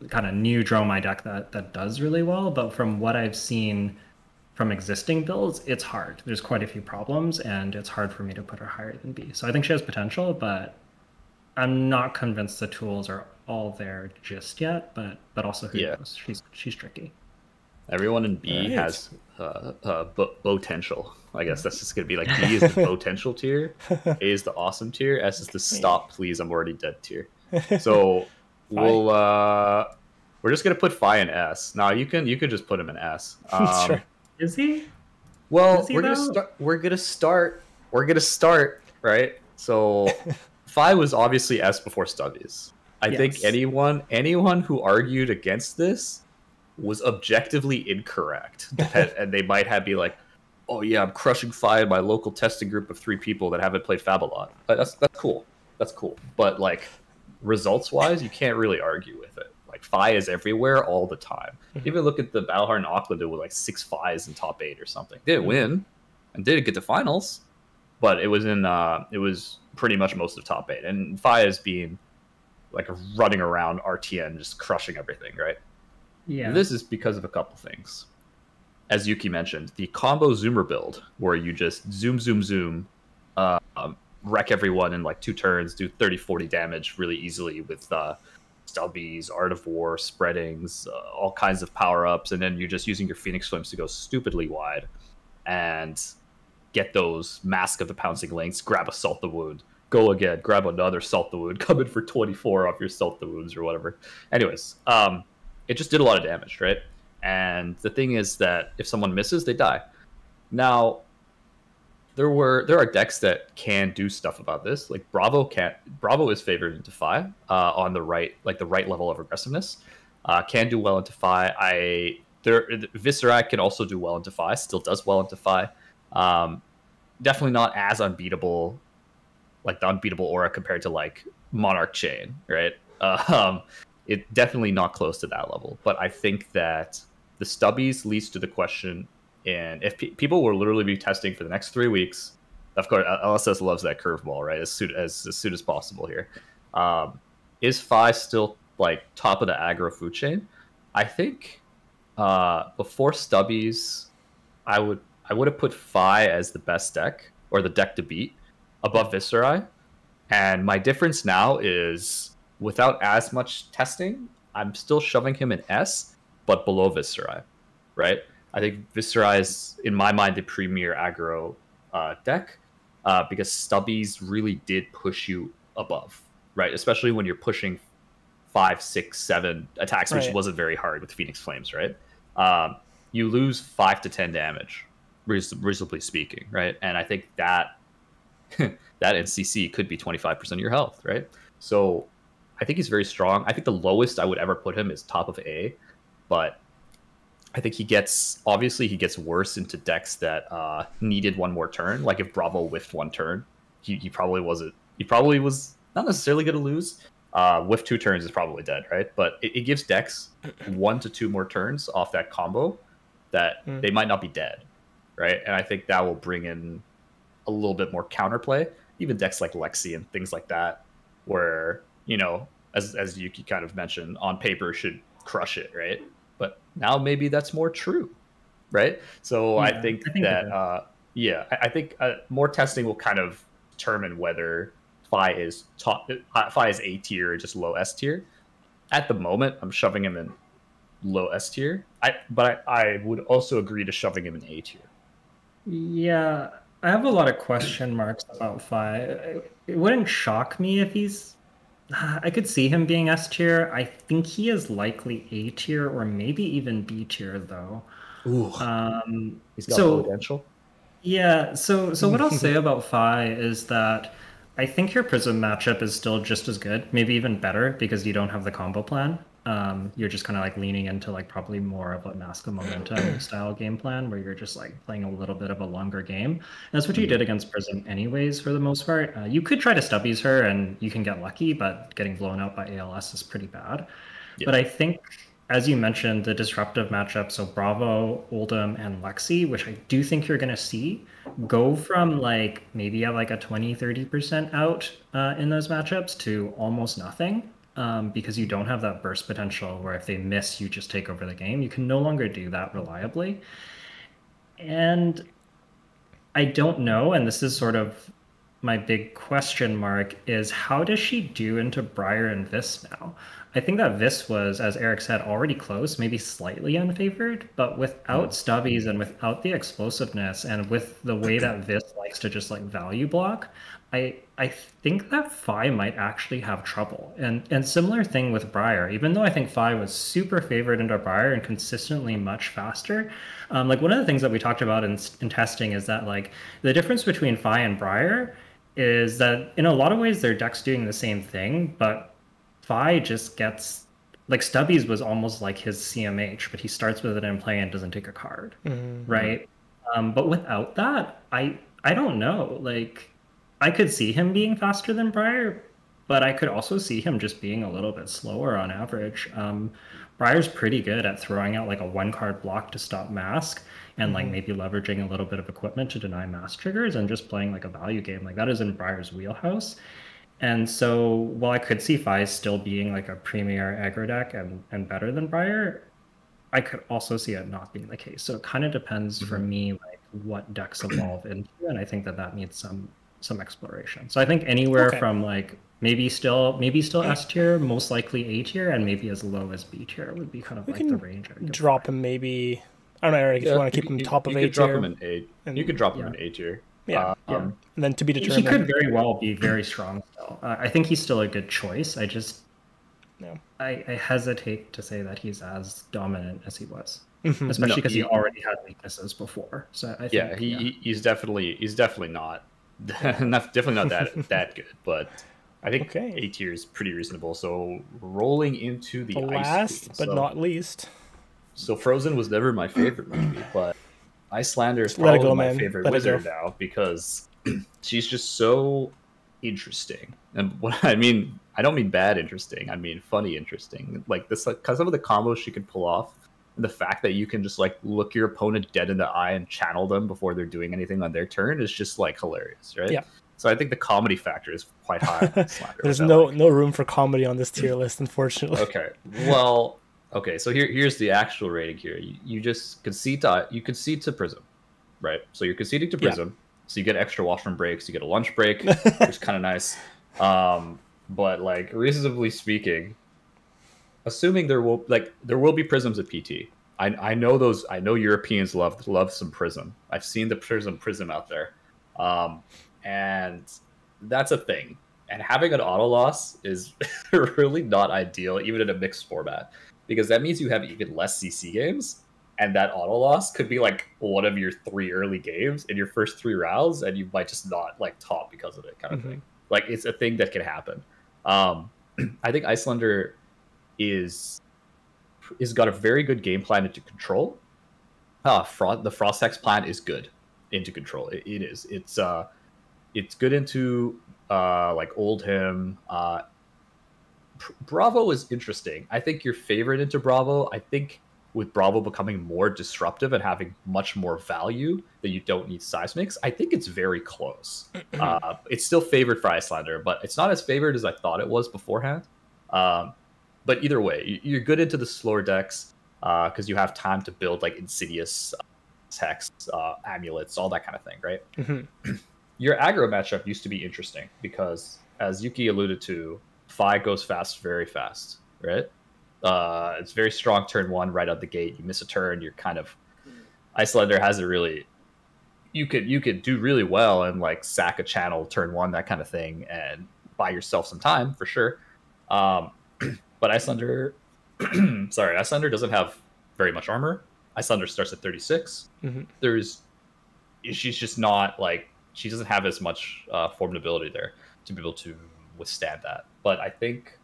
kind of new Dromai deck that does really well. But from what I've seen from existing builds, it's hard. There's quite a few problems, and it's hard for me to put her higher than B. So I think she has potential, but I'm not convinced the tools are all there just yet. But also who knows? She's tricky. Everyone in B has potential. I guess that's just gonna be like B is the potential tier, A is the awesome tier, S is the stop please I'm already dead tier. So we're just gonna put Phi in S. Now you can just put him in S. Sure. Is he? Well, we're gonna start right. So Phi was obviously S before Stubbies. I think anyone who argued against this was objectively incorrect, and they might be like, "Oh yeah, I'm crushing Phi in my local testing group of 3 people that haven't played Fab a lot." That's cool. That's cool. But like results wise, you can't really argue with it. Like Phi is everywhere all the time. Even look at the Balhar Auckland with like 6 Phis in top 8 or something. Didn't win and didn't get to finals, but it was pretty much most of top 8. And Phi is being like running around RTN, just crushing everything, right? Yeah. This is because of a couple things. As Yuki mentioned, the combo zoomer build, where you just zoom, wreck everyone in like 2 turns, do 30-40 damage really easily with stubbies, Art of War, spreadings, all kinds of power-ups, and then you're just using your Phoenix Flames to go stupidly wide and get those Mask of the Pouncing Lynx, grab a Salt the Wound, go again, grab another Salt the Wound, come in for 24 off your Salt the Wounds or whatever. Anyways, it just did a lot of damage, right? And the thing is that if someone misses, they die. Now, there are decks that can do stuff about this. Like Bravo is favored into Phi on the right, like the right level of aggressiveness. Can do well into Phi. Viserai can also do well into Phi. Still does well into Phi. Definitely not as unbeatable, like the unbeatable aura compared to like Monarch Chain, right? It definitely not close to that level. But I think that the stubbies leads to the question, and if people will literally be testing for the next 3 weeks, of course, LSS loves that curveball, right? As soon as possible here. Is Phi still like top of the aggro food chain? I think before stubbies, I would have put Phi as the best deck, or the deck to beat, above Viserai. And my difference now is, without as much testing, I'm still shoving him in S, but below Viserai, right? I think Viserai is, in my mind, the premier aggro deck because stubbies really did push you above, right? Especially when you're pushing 5, 6, 7 attacks, which wasn't very hard with Phoenix Flames, right? You lose 5 to 10 damage, reasonably speaking, right? And I think that that in CC could be 25% of your health, right? So I think he's very strong. I think the lowest I would ever put him is top of A, but I think he gets worse into decks that needed one more turn. Like if Bravo whiffed one turn, he probably was not necessarily going to lose. Whiff 2 turns is probably dead, right? But it gives decks 1 to 2 more turns off that combo that they might not be dead, right? And I think that will bring in a little bit more counterplay. Even decks like Lexi and things like that, where, you know, as Yuki kind of mentioned, on paper should crush it, right? But now maybe that's more true, right? So yeah, I think more testing will kind of determine whether Phi is A tier or just low S tier. At the moment, I'm shoving him in low S tier. But I would also agree to shoving him in A tier. Yeah, I have a lot of question marks about Phi. It wouldn't shock me if he's... I could see him being S tier. I think he is likely A tier or maybe even B tier, though. Ooh, he's got potential. Yeah, so what I'll say about Phi is that I think your Prism matchup is still just as good, maybe even better, because you don't have the combo plan. You're just kind of like leaning into like probably more of a Mask of Momentum style game plan where you're just like playing a little bit of a longer game. And that's what you did against Prism anyways, for the most part. You could try to stubbies her and you can get lucky, but getting blown out by ALS is pretty bad. Yeah. But I think, as you mentioned, the disruptive matchup, so Bravo, Oldhim, and Lexi, which I do think you're going to see, go from like maybe at like a 20-30% out in those matchups to almost nothing. Because you don't have that burst potential where if they miss, you just take over the game. You can no longer do that reliably. And I don't know, and this is sort of my big question mark, is how does she do into Briar and Vis now? I think that Vis was, as Eric said, already close, maybe slightly unfavored, but without stubbies and without the explosiveness and with the way that Vis likes to just like value block, I think that Phi might actually have trouble. And similar thing with Briar, even though I think Phi was super favored into Briar and consistently much faster. Like one of the things that we talked about in testing is that like the difference between Phi and Briar is that in a lot of ways their deck's doing the same thing, but Phi just gets, like Stubbies was almost like his CMH, but he starts with it in play and doesn't take a card, right? But without that, I don't know. Like, I could see him being faster than Briar, but I could also see him just being a little bit slower on average. Briar's pretty good at throwing out like a 1-card block to stop mask and like maybe leveraging a little bit of equipment to deny mask triggers and just playing like a value game. Like that is in Briar's wheelhouse. And so while I could see Phi still being like a premier aggro deck and better than Briar, I could also see it not being the case. So it kind of depends for me like what decks evolve into, and I think that needs some exploration. So I think anywhere from like maybe still S tier, most likely A tier, and maybe as low as B tier would be kind of like the range. Drop him maybe. I don't know, Eric, if you want to keep him top of A tier. You could drop him in A. You could drop him in A tier. Yeah. And then to be determined. He could very well be very strong still. I think he's still a good choice. I just I hesitate to say that he's as dominant as he was. Especially because he already had weaknesses before. So I think he's definitely not definitely not that good, but I think A tier is pretty reasonable. So rolling into the last but not least. So Frozen was never my favorite movie, but Iyslander is probably my favorite wizard now because she's just so interesting. And what I mean, I don't mean bad interesting. I mean funny interesting. Like this, because some of the combos she could pull off, and the fact that you can just like look your opponent dead in the eye and channel them before they're doing anything on their turn is just like hilarious, right? Yeah. So I think the comedy factor is quite high on Iyslander. There's no room for comedy on this tier list, unfortunately. Okay. Well. Okay, so here's the actual rating here. You just concede to Prism, right? So you're conceding to Prism, so you get extra washroom breaks, you get a lunch break, which is kind of nice. But like reasonably speaking, assuming there will be Prisms at PT. I know Europeans love some Prism. I've seen the Prism out there, and that's a thing. And having an auto loss is really not ideal, even in a mixed format. Because that means you have even less CC games, and that auto loss could be like one of your 3 early games in your first 3 rounds, and you might just not like top because of it, kind of thing. Like it's a thing that can happen. I think Iyslander is got a very good game plan into control. The Frost Hex plan is good into control. It is. It's good into like Oldhim. Bravo is interesting. I think your favorite into Bravo. I think with Bravo becoming more disruptive and having much more value that you don't need seismics, I think it's very close. It's still favored for Iyslander, but it's not as favored as I thought it was beforehand. But either way, you're good into the slower decks because you have time to build like Insidious Hex, amulets, all that kind of thing, right? Your aggro matchup used to be interesting because, as Yuki alluded to, Fi goes fast, very fast, right? It's very strong turn 1 right out the gate. You miss a turn, you're kind of... Iyslander hasn't really... You could do really well and like sack a channel turn 1, that kind of thing, and buy yourself some time for sure. But Iyslander... Iyslander doesn't have very much armor. Iyslander starts at 36. She's just not like... She doesn't have as much formidability there to be able to withstand that. But I think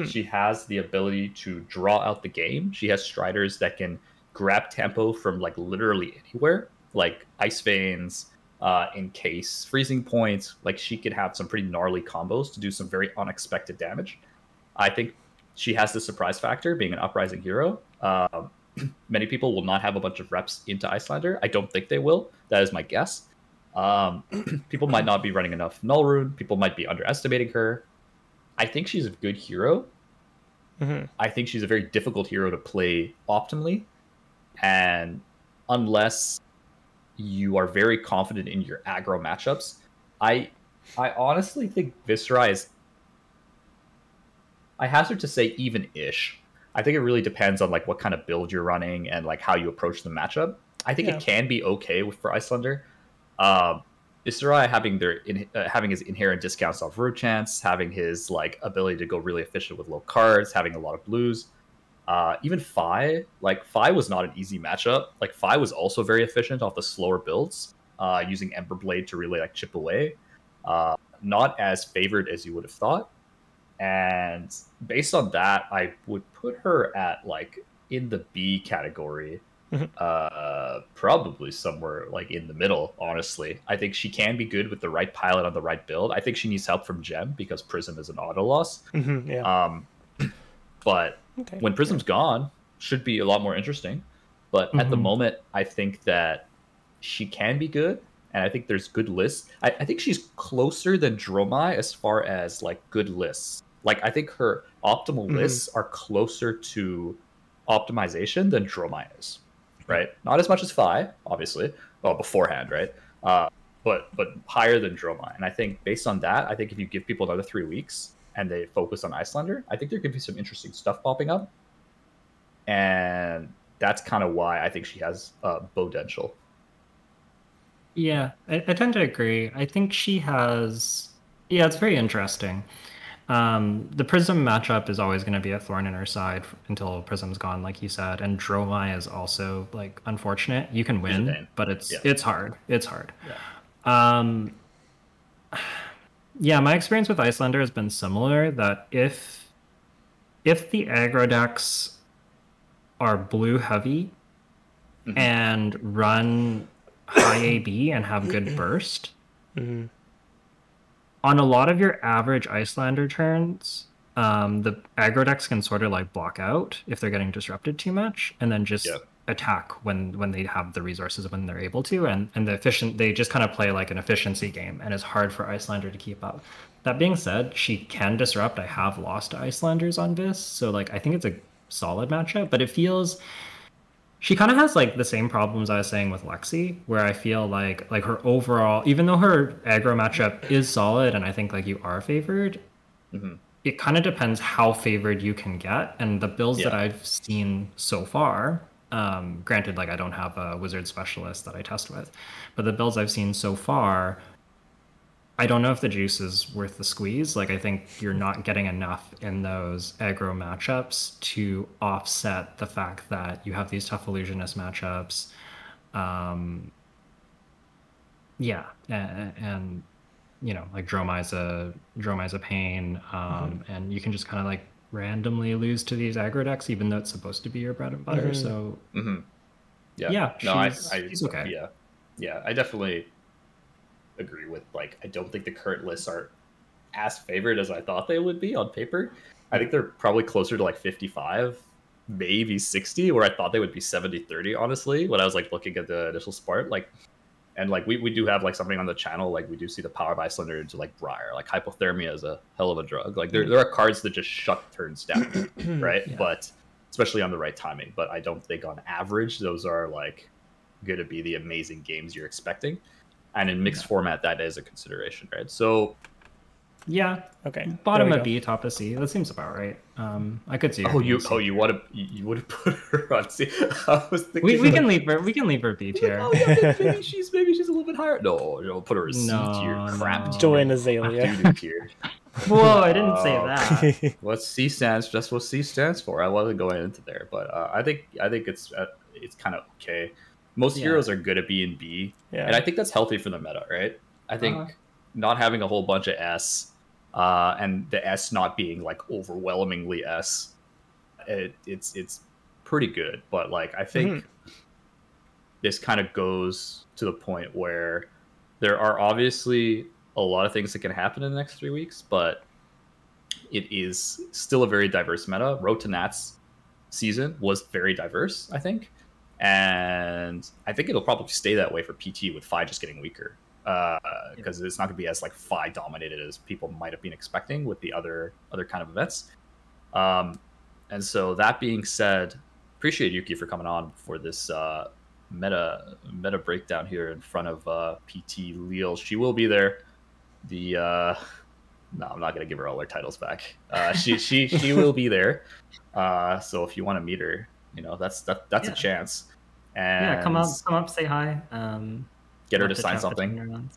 she has the ability to draw out the game. She has Striders that can grab tempo from like literally anywhere, like Ice Veins, Encase, Freezing Points. Like she could have some pretty gnarly combos to do some very unexpected damage. I think she has the surprise factor being an uprising hero. Many people will not have a bunch of reps into Iyslander. I don't think they will. That is my guess. People might not be running enough Null Rune. People might be underestimating her. I think she's a good hero. I think she's a very difficult hero to play optimally. And unless you are very confident in your aggro matchups, I honestly think Viserai is... I hazard to say even-ish. I think it really depends on like what kind of build you're running and like how you approach the matchup. I think it can be okay for Iyslander. Viserai having his inherent discounts off road chance, having his like ability to go really efficient with low cards, having a lot of blues. Even Fi was not an easy matchup. Like Fi was also very efficient off the slower builds, using Ember Blade to really like chip away. Not as favored as you would have thought. And based on that, I would put her at like in the B category. Probably somewhere like in the middle, honestly. I think she can be good with the right pilot on the right build. I think she needs help from Gem because Prism is an auto loss. But when Prism's gone, should be a lot more interesting. But at the moment, I think that she can be good, and I think there's good lists. I think she's closer than Dromai as far as like good lists. Like I think her optimal lists are closer to optimization than Dromai is. Right, not as much as Fi, obviously. Well, beforehand, right? But higher than Dromai. And I think based on that, I think if you give people another 3 weeks and they focus on Iyslander, I think there could be some interesting stuff popping up. And that's kind of why I think she has potential. Yeah, I tend to agree. I think she has... Yeah, it's very interesting. The Prism matchup is always going to be a thorn in her side until Prism's gone, like you said. And Dromai is also like unfortunate. You can win, but it's hard. It's hard. Yeah, my experience with Iyslander has been similar. That if the aggro decks are blue heavy and run high AB and have good burst. On a lot of your average Iyslander turns, the aggro decks can sort of like block out if they're getting disrupted too much, and then just attack when they have the resources when they're able to, and they just kind of play like an efficiency game, and it's hard for Iyslander to keep up. That being said, she can disrupt. I have lost to Icelanders on Vis, so like I think it's a solid matchup, but it feels she kind of has like the same problems I was saying with Lexi, where I feel like her overall, even though her aggro matchup is solid and I think like you are favored, it kind of depends how favored you can get. And the builds that I've seen so far, granted, like I don't have a wizard specialist that I test with, but the builds I've seen so far, I don't know if the juice is worth the squeeze. Like, I think you're not getting enough in those aggro matchups to offset the fact that you have these tough illusionist matchups. Yeah, and you know, like Dromai's a pain, and you can just kind of like randomly lose to these aggro decks, even though it's supposed to be your bread and butter. So yeah, no, she's okay. Yeah, I definitely agree with, like, I don't think the current lists are as favored as I thought they would be on paper. I think they're probably closer to like 55, maybe 60, where I thought they would be 70-30, honestly, when I was like looking at the initial spart. Like, and like we do have like something on the channel, like we do see the power of Iyslander into like Briar. Like hypothermia is a hell of a drug. Like there are cards that just shut turns down, right? Yeah. But especially on the right timing. But I don't think on average those are like going to be the amazing games you're expecting. And in mixed format, that is a consideration, right? So, yeah, okay. Bottom of B, top of C. That seems about right. I could see. You would have put her on C. I was thinking we can leave her. We can leave her B tier. Like, oh yeah, maybe she's a little bit higher. No, put her as C tier. Crap. Join Azalea. Whoa, I didn't say that. What C stands? Just what C stands for. I wasn't going into there, but I think it's kind of okay. Most heroes are good at B and B, and I think that's healthy for the meta, right? I think not having a whole bunch of S, and the S not being like overwhelmingly S, it's pretty good. But like I think this kind of goes to the point where there are obviously a lot of things that can happen in the next 3 weeks, but it is still a very diverse meta. Road to Nats season was very diverse, I think. And I think it'll probably stay that way for PT, with Phi just getting weaker, because it's not going to be as like Phi dominated as people might have been expecting with the other kind of events. And so that being said, appreciate Yuki for coming on for this meta breakdown here in front of PT Lille. She will be there. No, I'm not going to give her all her titles back. She will be there. So if you want to meet her, you know, that's a chance. And come up, say hi. Get her to sign something.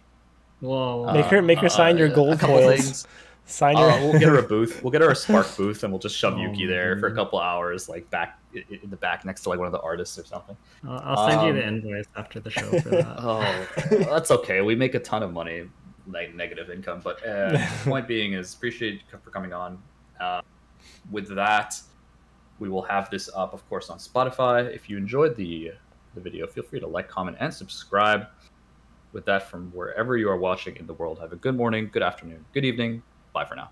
Whoa. Make her sign your gold foils. Sign her. We'll get her a booth. We'll get her a Spark booth, and we'll just shove Yuki there for a couple hours, like back in the back next to like one of the artists or something. I'll send you the invoice after the show for that. That's okay. We make a ton of money, like negative income. But point being is, appreciate you for coming on. With that, we will have this up, of course, on Spotify. If you enjoyed the video, feel free to like, comment, and subscribe. With that, from wherever you are watching in the world, have a good morning, good afternoon, good evening. Bye for now.